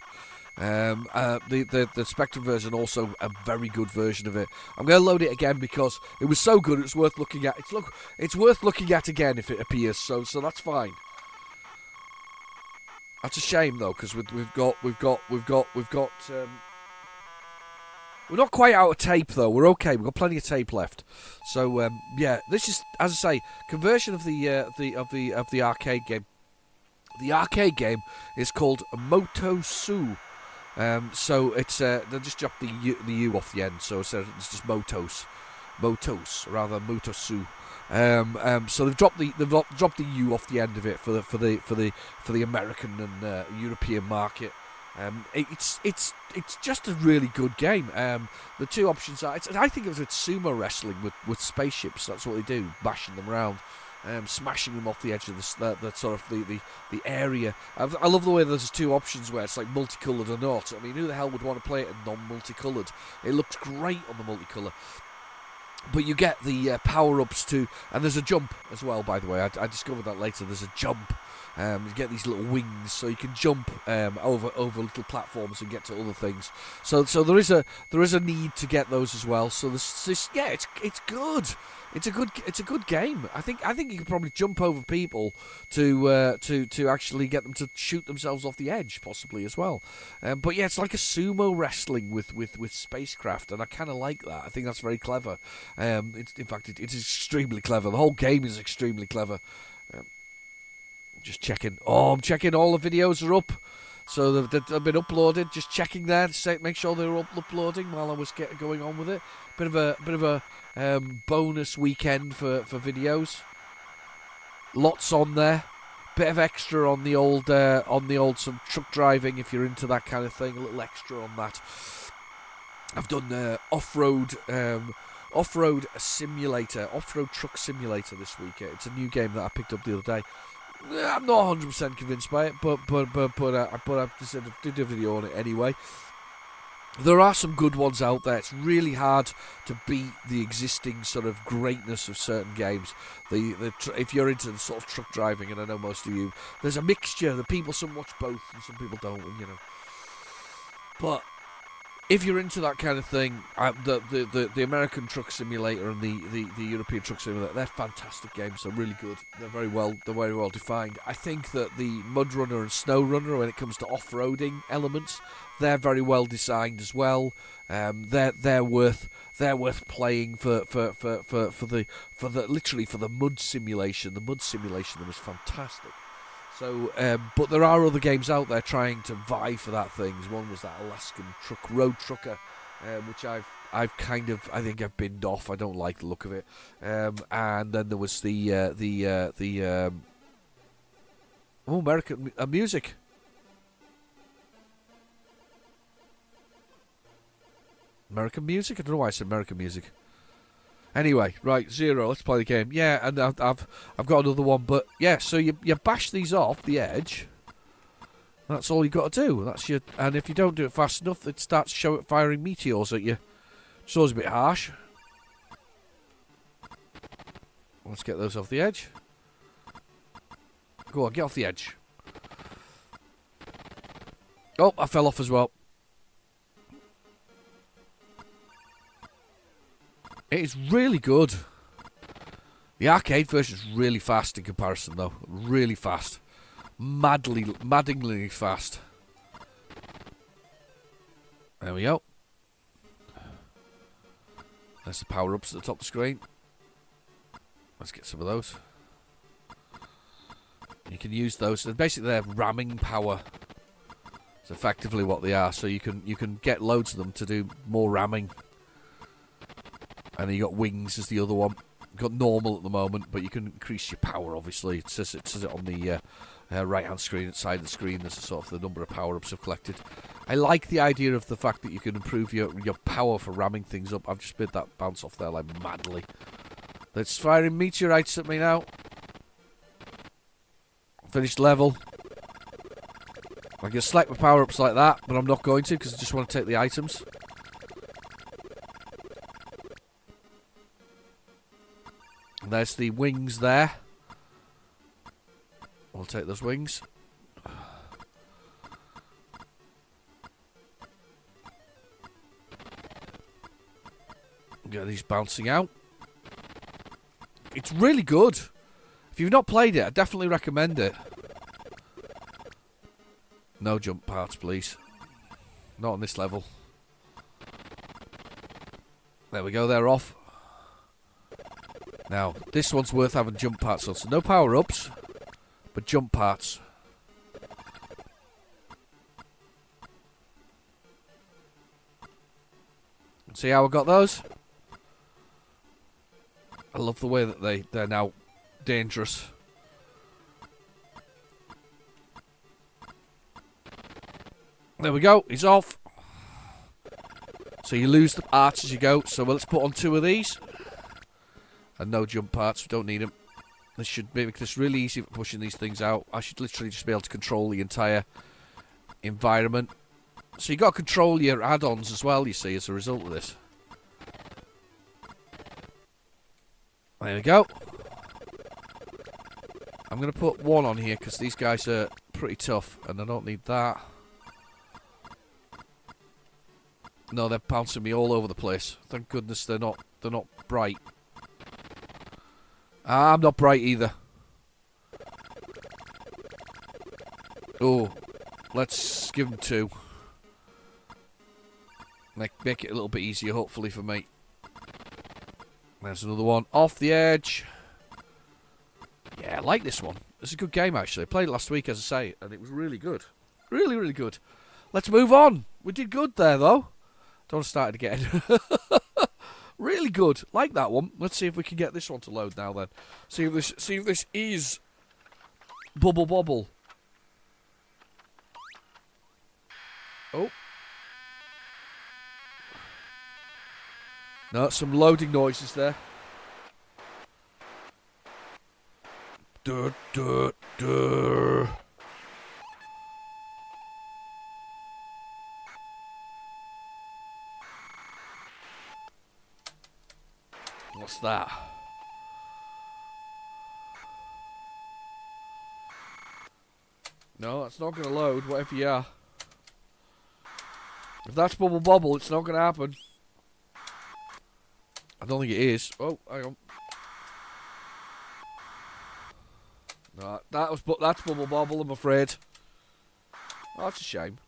The Spectrum version also a very good version of it. I'm going to load it again because it was so good. It's worth looking at. It's worth looking at again if it appears. So that's fine. That's a shame though because we've got. We're not quite out of tape though. We're okay. We've got plenty of tape left. So yeah, this is, as I say, conversion of the arcade game. The arcade game is called Motosu. So it's they just dropped the U off the end, so it's just Motos rather than Motosu. So they've dropped the U off the end of it for the American and European market. It's just a really good game. The two options are, I think it was sumo wrestling with spaceships. That's what they do, bashing them around. Smashing them off the edge of the sort of the area. I love the way there's two options where it's like multicoloured or not. I mean, who the hell would want to play it in non-multicoloured? It looks great on the multicolour. But you get the power-ups too, and there's a jump as well, by the way. I discovered that later. There's a jump. You get these little wings, so you can jump over little platforms and get to other things. So there is a need to get those as well. So it's good. It's a good game. I think you could probably jump over people to actually get them to shoot themselves off the edge, possibly as well. But yeah, it's like a sumo wrestling with spacecraft, and I kind of like that. I think that's very clever. In fact, it is extremely clever. The whole game is extremely clever. Just checking. Oh, I'm checking all the videos are up. So they've been uploaded. Just checking there to make sure they were uploading while I was going on with it. Bit of a bonus weekend for videos. Lots on there. Bit of extra on the old some truck driving if you're into that kind of thing. A little extra on that. I've done off-road simulator, off-road truck simulator this week. It's a new game that I picked up the other day. I'm not 100% convinced by it, but I decided to do a video on it anyway. There are some good ones out there. It's really hard to beat the existing sort of greatness of certain games. If you're into the sort of truck driving, and I know most of you, there's a mixture. The people, some watch both, and some people don't, But if you're into that kind of thing, the American Truck Simulator and the European Truck Simulator, they're fantastic games. They're really good. They're very well defined. I think that the Mud Runner and Snow Runner, when it comes to off-roading elements, they're very well designed as well. They're worth playing for the mud simulation. The mud simulation was fantastic. So, but there are other games out there trying to vie for that thing. One was that Alaskan Road Trucker, which I think I've binned off. I don't like the look of it. And then there was the American music. American music? I don't know why I said American music. Anyway, right, Zero, let's play the game. Yeah, and I've got another one, but yeah, so you bash these off the edge. That's all you got to do. And if you don't do it fast enough, it starts firing meteors at you. It's always a bit harsh. Let's get those off the edge. Go on, get off the edge. Oh, I fell off as well. It is really good. The arcade version is really fast in comparison, though. Really fast. Maddeningly fast. There we go. There's the power-ups at the top of the screen. Let's get some of those. You can use those. Basically, they're ramming power. It's effectively what they are. So you can get loads of them to do more ramming. And then you got wings as the other one. You've got normal at the moment, but you can increase your power, obviously. It says it on the right-hand screen, side of the screen. There's sort of the number of power-ups I've collected. I like the idea of the fact that you can improve your power for ramming things up. I've just made that bounce off there like madly. It's firing meteorites at me now. Finished level. I can select my power-ups like that, but I'm not going to because I just want to take the items. And there's the wings there. I'll take those wings. Get these bouncing out. It's really good. If you've not played it, I definitely recommend it. No jump parts, please. Not on this level. There we go, they're off. Now, this one's worth having jump parts on. So no power-ups, but jump parts. See how I got those? I love the way that they're now dangerous. There we go, he's off. So you lose the parts as you go. So let's put on 2 of these. And no jump parts, we don't need them. This should make this really easy for pushing these things out. I should literally just be able to control the entire environment. So you've got to control your add-ons as well, you see, as a result of this. There we go. I'm going to put 1 on here because these guys are pretty tough and I don't need that. No, they're bouncing me all over the place. Thank goodness they're not bright. I'm not bright either. Oh, let's give them 2. Make it a little bit easier, hopefully, for me. There's another one. Off the edge. Yeah, I like this one. It's a good game, actually. I played it last week, as I say, and it was really good. Really, really good. Let's move on. We did good there, though. Don't start it again. Really good. Like that one. Let's see if we can get this one to load now, then. See if this is Bubble Bobble. Oh. No, some loading noises there. Dur, dur, dur. What's that? No, it's not going to load, whatever you are. If that's Bubble Bobble, it's not going to happen. I don't think it is. Oh, hang on. No, that's Bubble Bobble, I'm afraid. Oh, that's a shame.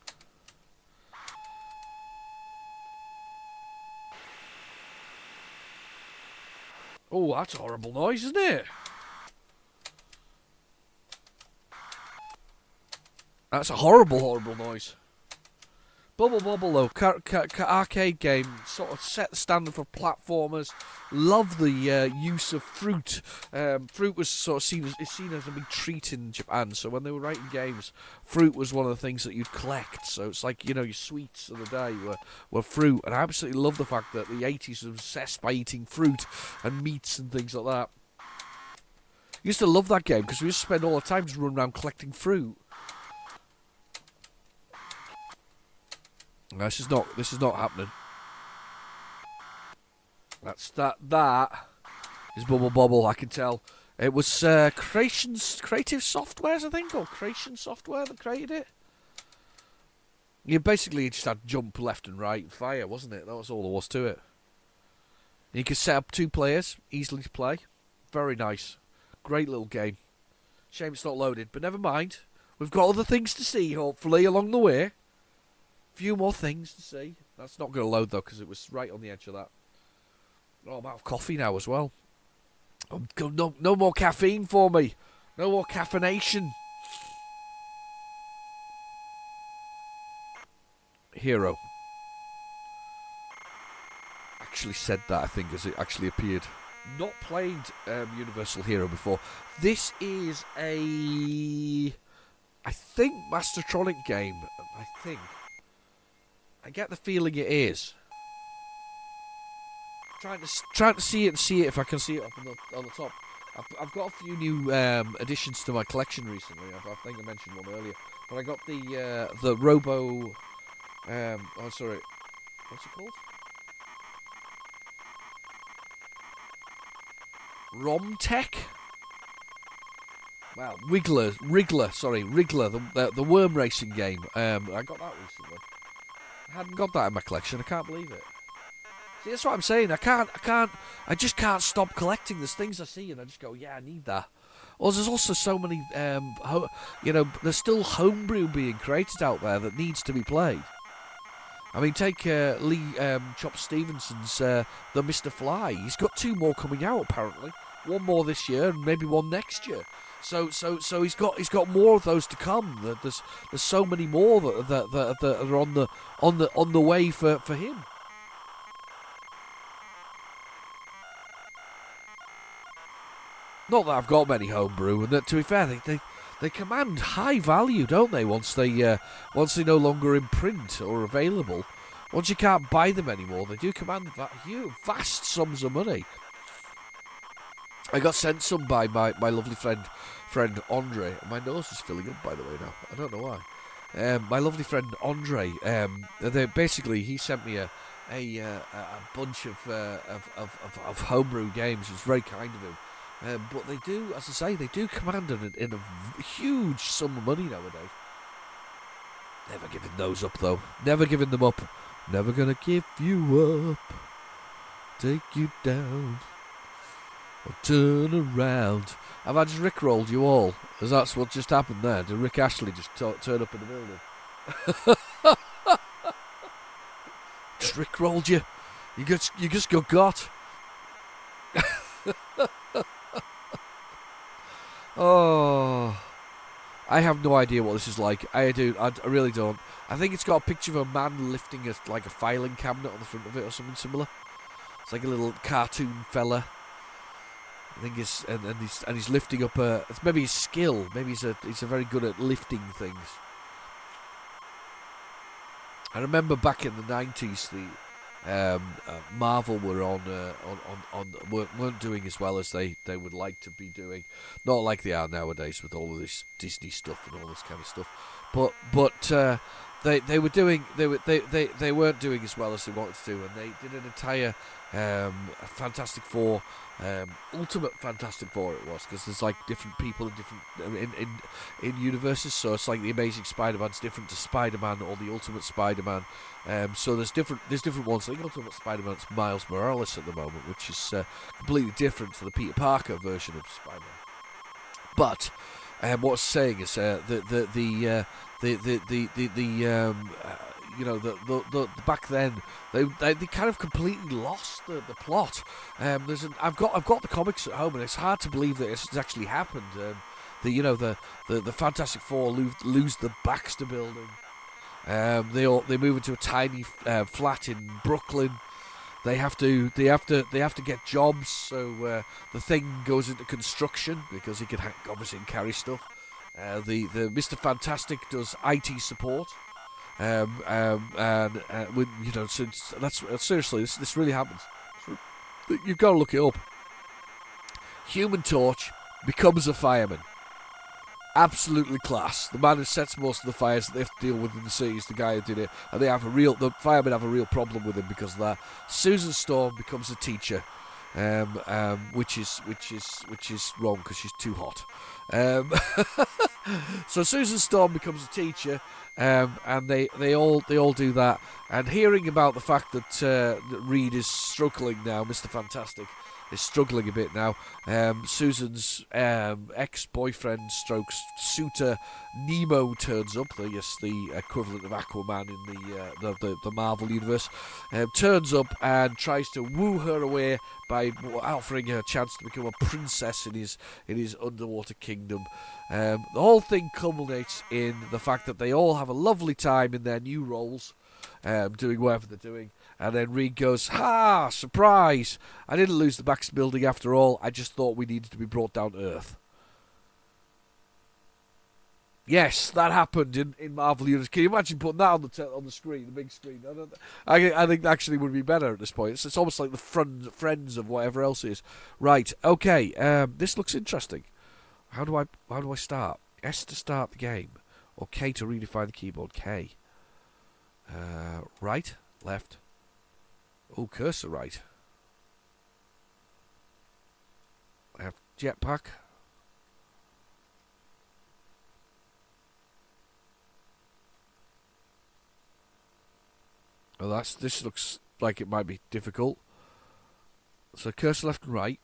Oh, that's a horrible noise, isn't it? That's a horrible, horrible noise. Bubble Bobble, though, arcade game, sort of set the standard for platformers. Love the use of fruit. Fruit was sort of seen as a big treat in Japan. So when they were writing games, fruit was one of the things that you'd collect. So it's like, you know, your sweets of the day were fruit. And I absolutely love the fact that the 80s was obsessed by eating fruit and meats and things like that. I used to love that game because we used to spend all the time just running around collecting fruit. No, this is not happening. That is Bubble Bobble, I can tell. It was Creative Softwares, I think, or Creation Software that created it. You basically just had jump left and right and fire, wasn't it? That was all there was to it. And you could set up 2 players, easily to play. Very nice. Great little game. Shame it's not loaded, but never mind. We've got other things to see, hopefully, along the way. Few more things to see. That's not going to load, though, because it was right on the edge of that. Oh, I'm out of coffee now as well. No more caffeine for me. No more caffeination. Hero. Actually said that, I think, as it actually appeared. Not played Universal Hero before. This is a, I think, Mastertronic game. I think. I get the feeling it is. Trying to see it and see it if I can see it up on the top. I've got a few new additions to my collection recently. I think I mentioned one earlier, but I got the Robo. Oh, sorry, what's it called? Romtech. Well, Wriggler, the worm racing game. I got that recently. I hadn't got that in my collection. I can't believe it. See, that's what I'm saying. I just can't stop collecting. There's things I see and I just go, yeah, I need that. Well, there's also so many, there's still homebrew being created out there that needs to be played. I mean, take Lee Chop Stevenson's The Mr. Fly. He's got 2 more coming out apparently. 1 more this year and maybe 1 next year. So he's got more of those to come. There's so many more that are on the way for him. Not that I've got many homebrew, and that, to be fair, they command high value, don't they? Once they're no longer in print or available, once you can't buy them anymore, they do command vast sums of money. I got sent some by my lovely friend Andre. My nose is filling up, by the way, now. I don't know why. My lovely friend Andre. He sent me a bunch of homebrew games. It's very kind of him. But they do, as I say, they do command a huge sum of money nowadays. Never giving those up, though. Never giving them up. Never gonna give you up. Take you down. Or turn around. Have I just rickrolled you all? Because that's what just happened there. Did Rick Ashley just turn up in the building? Just rickrolled you. You just got. Oh, I have no idea what this is like. I really don't. I think it's got a picture of a man lifting a filing cabinet on the front of it or something similar. It's like a little cartoon fella. I think he's lifting up it's maybe his skill. Maybe he's very good at lifting things. I remember back in the 90s, the Marvel weren't doing as well as they would like to be doing. Not like they are nowadays with all of this Disney stuff and all this kind of stuff. But they weren't doing as well as they wanted to do, and they did an entire Fantastic Four, Ultimate Fantastic Four it was, because there's like different people in different in universes. So it's like the Amazing Spider-Man's different to Spider-Man or the Ultimate Spider-Man. So there's different ones. I think Ultimate Spider-Man's Miles Morales at the moment, which is completely different to the Peter Parker version of Spider-Man. But what I'm saying is back then they kind of completely lost the plot. I've got the comics at home, and it's hard to believe that it's actually happened. The Fantastic Four lose the Baxter Building. They move into a tiny flat in Brooklyn. They have to get jobs. So the Thing goes into construction because he can obviously carry stuff. The Mr. Fantastic does IT support. So that's seriously, this really happens. You've got to look it up. Human Torch becomes a fireman. Absolutely class. The man who sets most of the fires that they have to deal with in the city is the guy who did it, and the firemen have a real problem with him because of that. Susan Storm becomes a teacher, which is wrong because she's too hot. So Susan Storm becomes a teacher, and they all do that. And hearing about the fact that Reed is struggling now, Mr. Fantastic is struggling a bit now. Susan's ex-boyfriend strokes suitor Nemo turns up. The equivalent of Aquaman in the Marvel universe. Turns up and tries to woo her away by offering her a chance to become a princess in his underwater kingdom. The whole thing culminates in the fact that they all have a lovely time in their new roles, doing whatever they're doing. And then Reed goes, "Ha! Surprise! I didn't lose the Baxter Building after all. I just thought we needed to be brought down to earth." Yes, that happened in Marvel Universe. Can you imagine putting that on the screen, the big screen? I think that actually would be better at this point. It's almost like the friends of whatever else is. Right. Okay. This looks interesting. How do I start? S to start the game, or K to redefine the keyboard. K. Right, left. Oh, cursor right. I have jetpack. Oh, this looks like it might be difficult. So cursor left and right.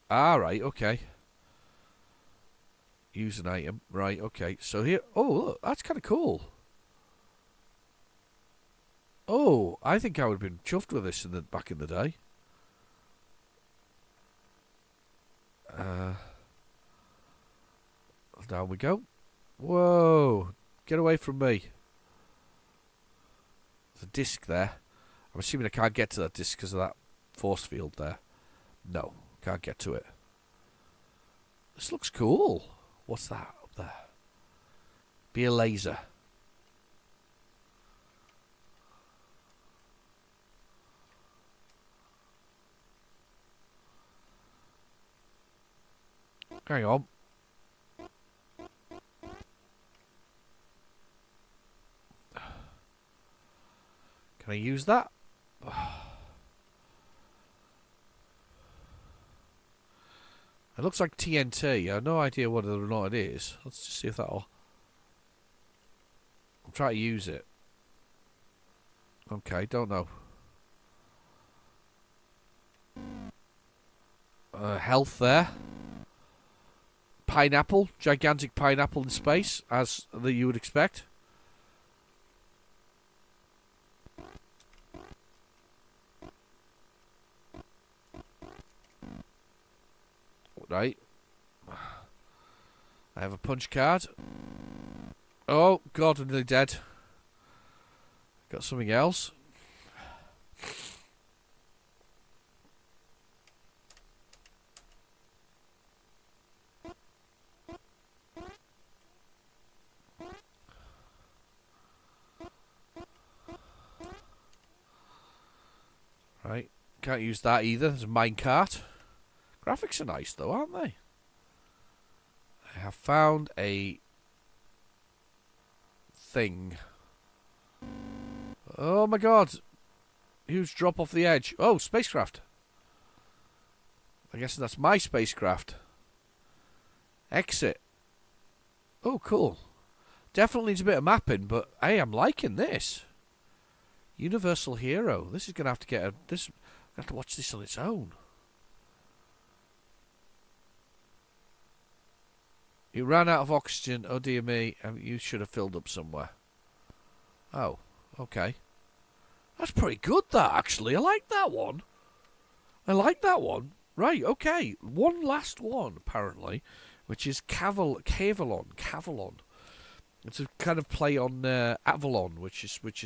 Ah, right, okay. Use an item. Right, okay. So here... Oh, look, that's kind of cool. Oh, I think I would have been chuffed with this back in the day. Down we go. Whoa. Get away from me. There's a disc there. I'm assuming I can't get to that disc because of that force field there. No, can't get to it. This looks cool. What's that up there? Be a laser. Hang on. Can I use that? It looks like TNT. I have no idea whether or not it is. Let's just see if that'll... I'll try to use it. Okay, don't know. Health there. Pineapple. Gigantic pineapple in space, as you would expect. Right. I have a punch card. Oh, God, I'm nearly dead. Got something else. Right. Can't use that either. There's a minecart. Graphics are nice, though, aren't they? I have found a thing. Oh, my God. Huge drop off the edge. Oh, spacecraft. I guess that's my spacecraft. Exit. Oh, cool. Definitely needs a bit of mapping, but hey, I'm liking this. Universal Hero. This is going to have to get a... I have to watch this on its own. You ran out of oxygen. Oh, dear me. You should have filled up somewhere. Oh, okay. That's pretty good, that, actually. I like that one. I like that one. Right, okay. One last one, apparently, which is Cavalon. It's a kind of play on Avalon, which was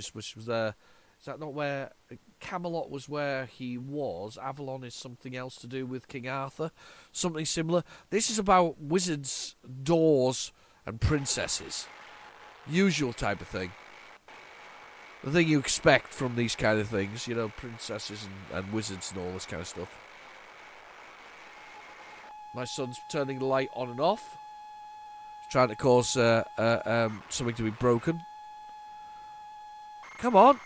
is that not where Camelot was where he was? Avalon is something else to do with King Arthur, something similar. This is about wizards, doors, and princesses. Usual type of thing. The thing you expect from these kind of things, you know, princesses and wizards and all this kind of stuff. My son's turning the light on and off. He's trying to cause something to be broken. Come on.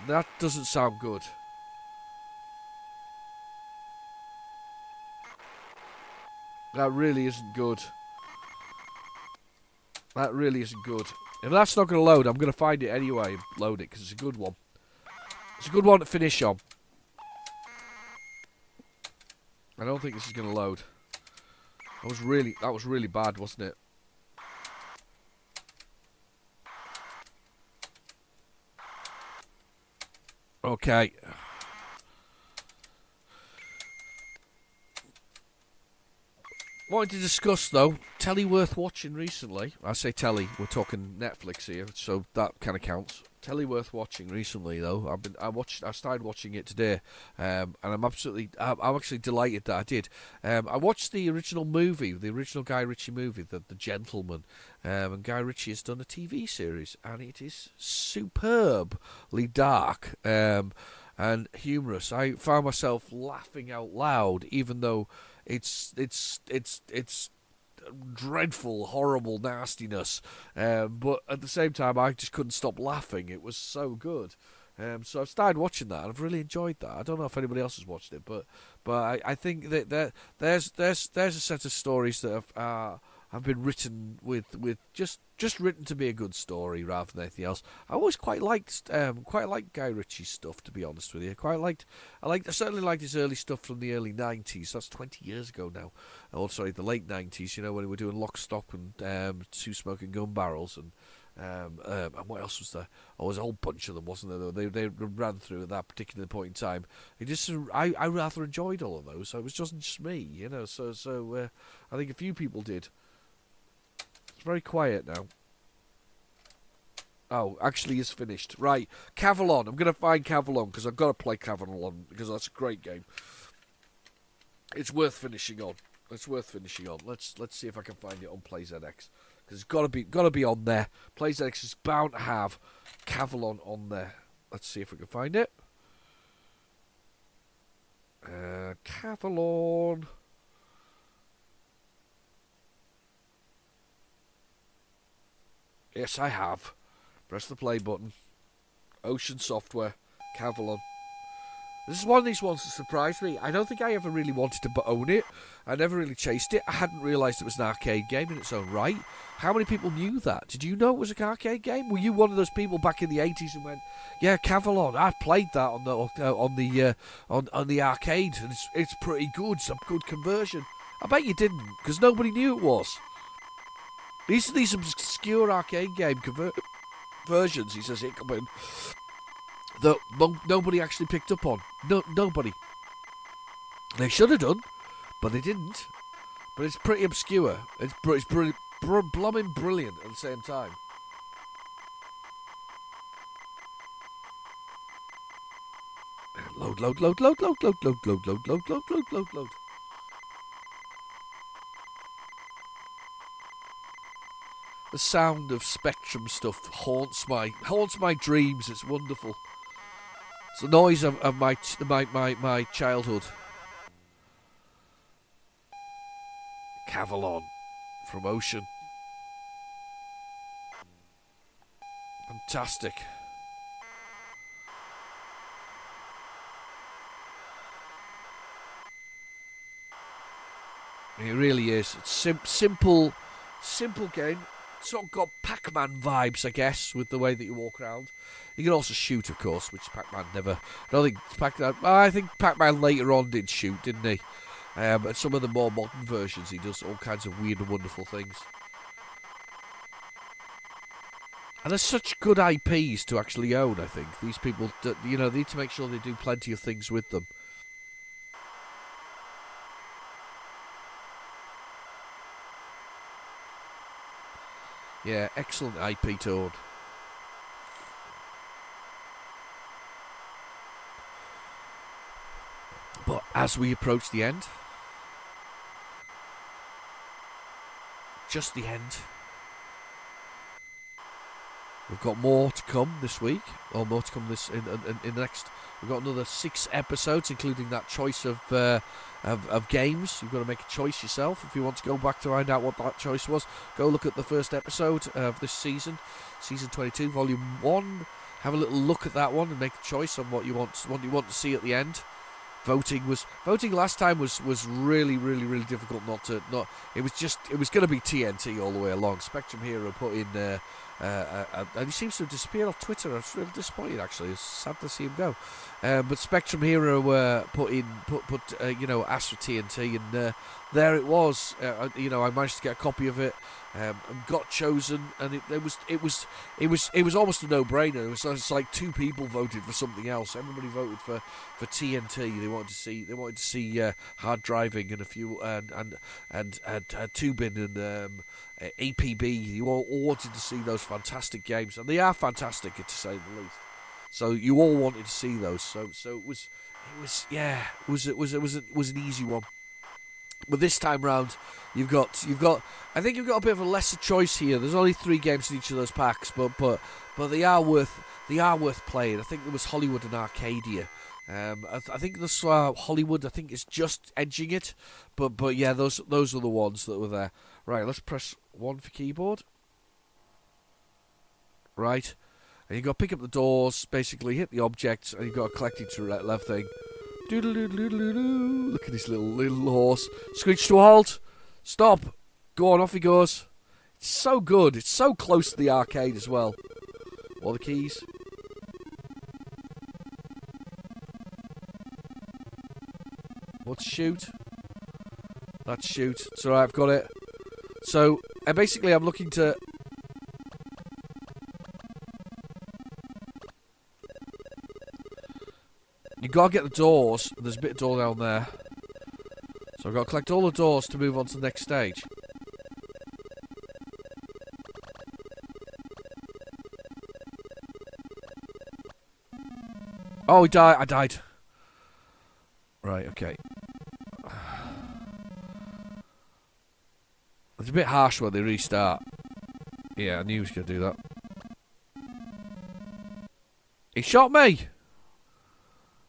That doesn't sound good. That really isn't good. That really isn't good. If that's not going to load, I'm going to find it anyway and load it, because it's a good one. It's a good one to finish on. I don't think this is going to load. That was really bad, wasn't it? Okay. Wanted to discuss, though, telly worth watching recently. I say telly, we're talking Netflix here, so that kind of counts. telly worth watching recently though. I started watching it today, and I'm actually delighted that I did. I watched the original movie, the original Guy Ritchie movie, The Gentleman, and Guy Ritchie has done a TV series, and it is superbly dark and humorous. I found myself laughing out loud, even though it's dreadful, horrible nastiness. But at the same time, I just couldn't stop laughing. It was so good. So I've started watching that, and I've really enjoyed that. I don't know if anybody else has watched it, but I think that there's a set of stories that have been written with just written to be a good story rather than anything else. I always quite liked Guy Ritchie's stuff, to be honest with you. I certainly liked his early stuff from the early 90s. That's 20 years ago now. Oh, sorry, the late 90s. You know, when we were doing Lock, Stock and Two Smoking Gun Barrels and what else was there? Oh, there was a whole bunch of them, wasn't there? They ran through at that particular point in time. I rather enjoyed all of those. So it was just me, you know. So I think a few people did. It's very quiet now. Oh, actually, it's finished. Right, Cavalon. I'm going to find Cavalon because I've got to play Cavalon because that's a great game. It's worth finishing on. Let's see if I can find it on PlayZX because it's got to be on there. PlayZX is bound to have Cavalon on there. Let's see if we can find it. Cavalon. Yes, I have. Press the play button. Ocean Software, Cavalon. This is one of these ones that surprised me. I don't think I ever really wanted to own it. I never really chased it. I hadn't realised it was an arcade game in its own right. How many people knew that? Did you know it was an arcade game? Were you one of those people back in the 80s who went, "Yeah, Cavalon. I played that on the arcade, and it's pretty good. Some good conversion." I bet you didn't, because nobody knew it was. These obscure arcade game versions, he says, that nobody actually picked up on. Nobody. They should have done, but they didn't. But it's pretty obscure. It's blooming brilliant at the same time. Load. The sound of Spectrum stuff haunts my dreams. It's wonderful. It's the noise of my childhood. Cavalon from Ocean. Fantastic. It really is. It's simple game. Sort of got Pac-Man vibes, I guess, with the way that you walk around. You can also shoot, of course, which Pac-Man never. I think Pac-Man later on did shoot, didn't he? And some of the more modern versions, he does all kinds of weird and wonderful things. And there's such good IPs to actually own. I think these people, need to make sure they do plenty of things with them. Yeah, excellent IP to own. But as we approach the end, just the end, we've got more to come this week, or more to come in the next. We've got another 6 episodes, including that choice of games. You've got to make a choice yourself. If you want to go back to find out what that choice was, go look at the first episode of this season, season 22, volume 1. Have a little look at that one and make a choice on what you want to see at the end. Voting last time was really difficult. It was going to be TNT all the way along. Spectrum Hero put in and he seems to have disappeared off Twitter. I was really disappointed, actually. It's sad to see him go. But Spectrum Hero asked for TNT, and there it was. I managed to get a copy of it. And got chosen, and it was almost a no-brainer. It was like 2 people voted for something else. Everybody voted for TNT. They wanted to see hard driving and a few and Tubin APB. You all wanted to see those fantastic games, and they are fantastic to say the least. So you all wanted to see those. So it was an easy one. But this time round, you've got. I think you've got a bit of a lesser choice here. There's only 3 games in each of those packs, but they are worth playing. I think there was Hollywood and Arcadia. I think this Hollywood, I think, is just edging it, but yeah, those are the ones that were there. Right, let's press 1 for keyboard. Right, and you got to pick up the doors, basically hit the objects, and you got to collect each left thing. Doodle-doodle-doodle-doo. Look at this little horse. Screech to a halt. Stop. Go on, off he goes. It's so good. It's so close to the arcade as well. All the keys. What's shoot? That's shoot. It's alright, I've got it. So, and basically I'm looking to... You gotta get the doors. There's a bit of door down there. So I've got to collect all the doors to move on to the next stage. Oh, he died. I died. Right, okay. It's a bit harsh when they restart. Yeah, I knew he was going to do that. He shot me!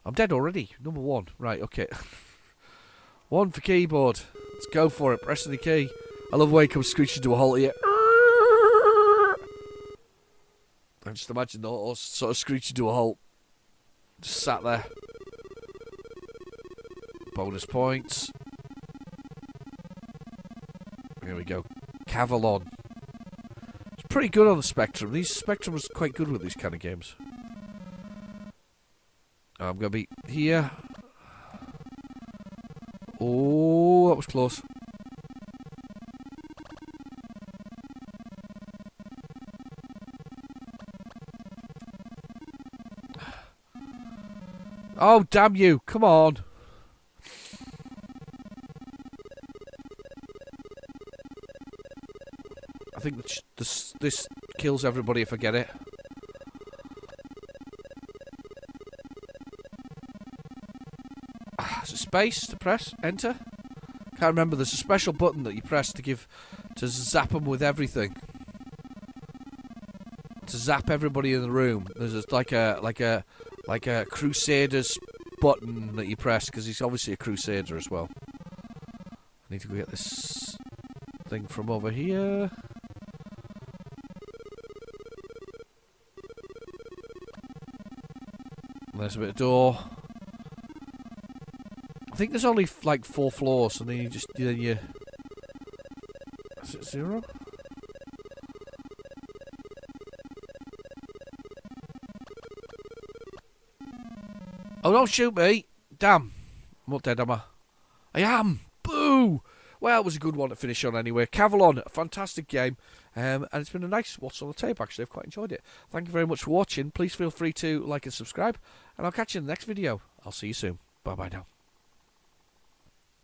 I'm dead already. Number 1. Right, okay. 1 for keyboard. Let's go for it. Pressing the key. I love the way it comes screeching to a halt here. I just imagine the horse sort of screeching to a halt. Just sat there. Bonus points. Here we go. Cavalon. It's pretty good on the Spectrum. Spectrum was quite good with these kind of games. I'm going to be here. Oh, that was close. Oh, damn you. Come on. I think this kills everybody if I get it. Is it space to press? Enter? Can't remember. There's a special button that you press to zap them with everything. To zap everybody in the room. There's like a Crusaders button that you press because he's obviously a Crusader as well. I need to go get this thing from over here. There's a bit of door. I think there's only like 4 floors, and then you is it 0? Oh, don't shoot me! Damn, I'm not dead, am I? I am. Boo! Well, it was a good one to finish on anyway. Cavalon, a fantastic game. And it's been a nice watch on the tape, actually. I've quite enjoyed it. Thank you very much for watching. Please feel free to like and subscribe. And I'll catch you in the next video. I'll see you soon. Bye-bye now.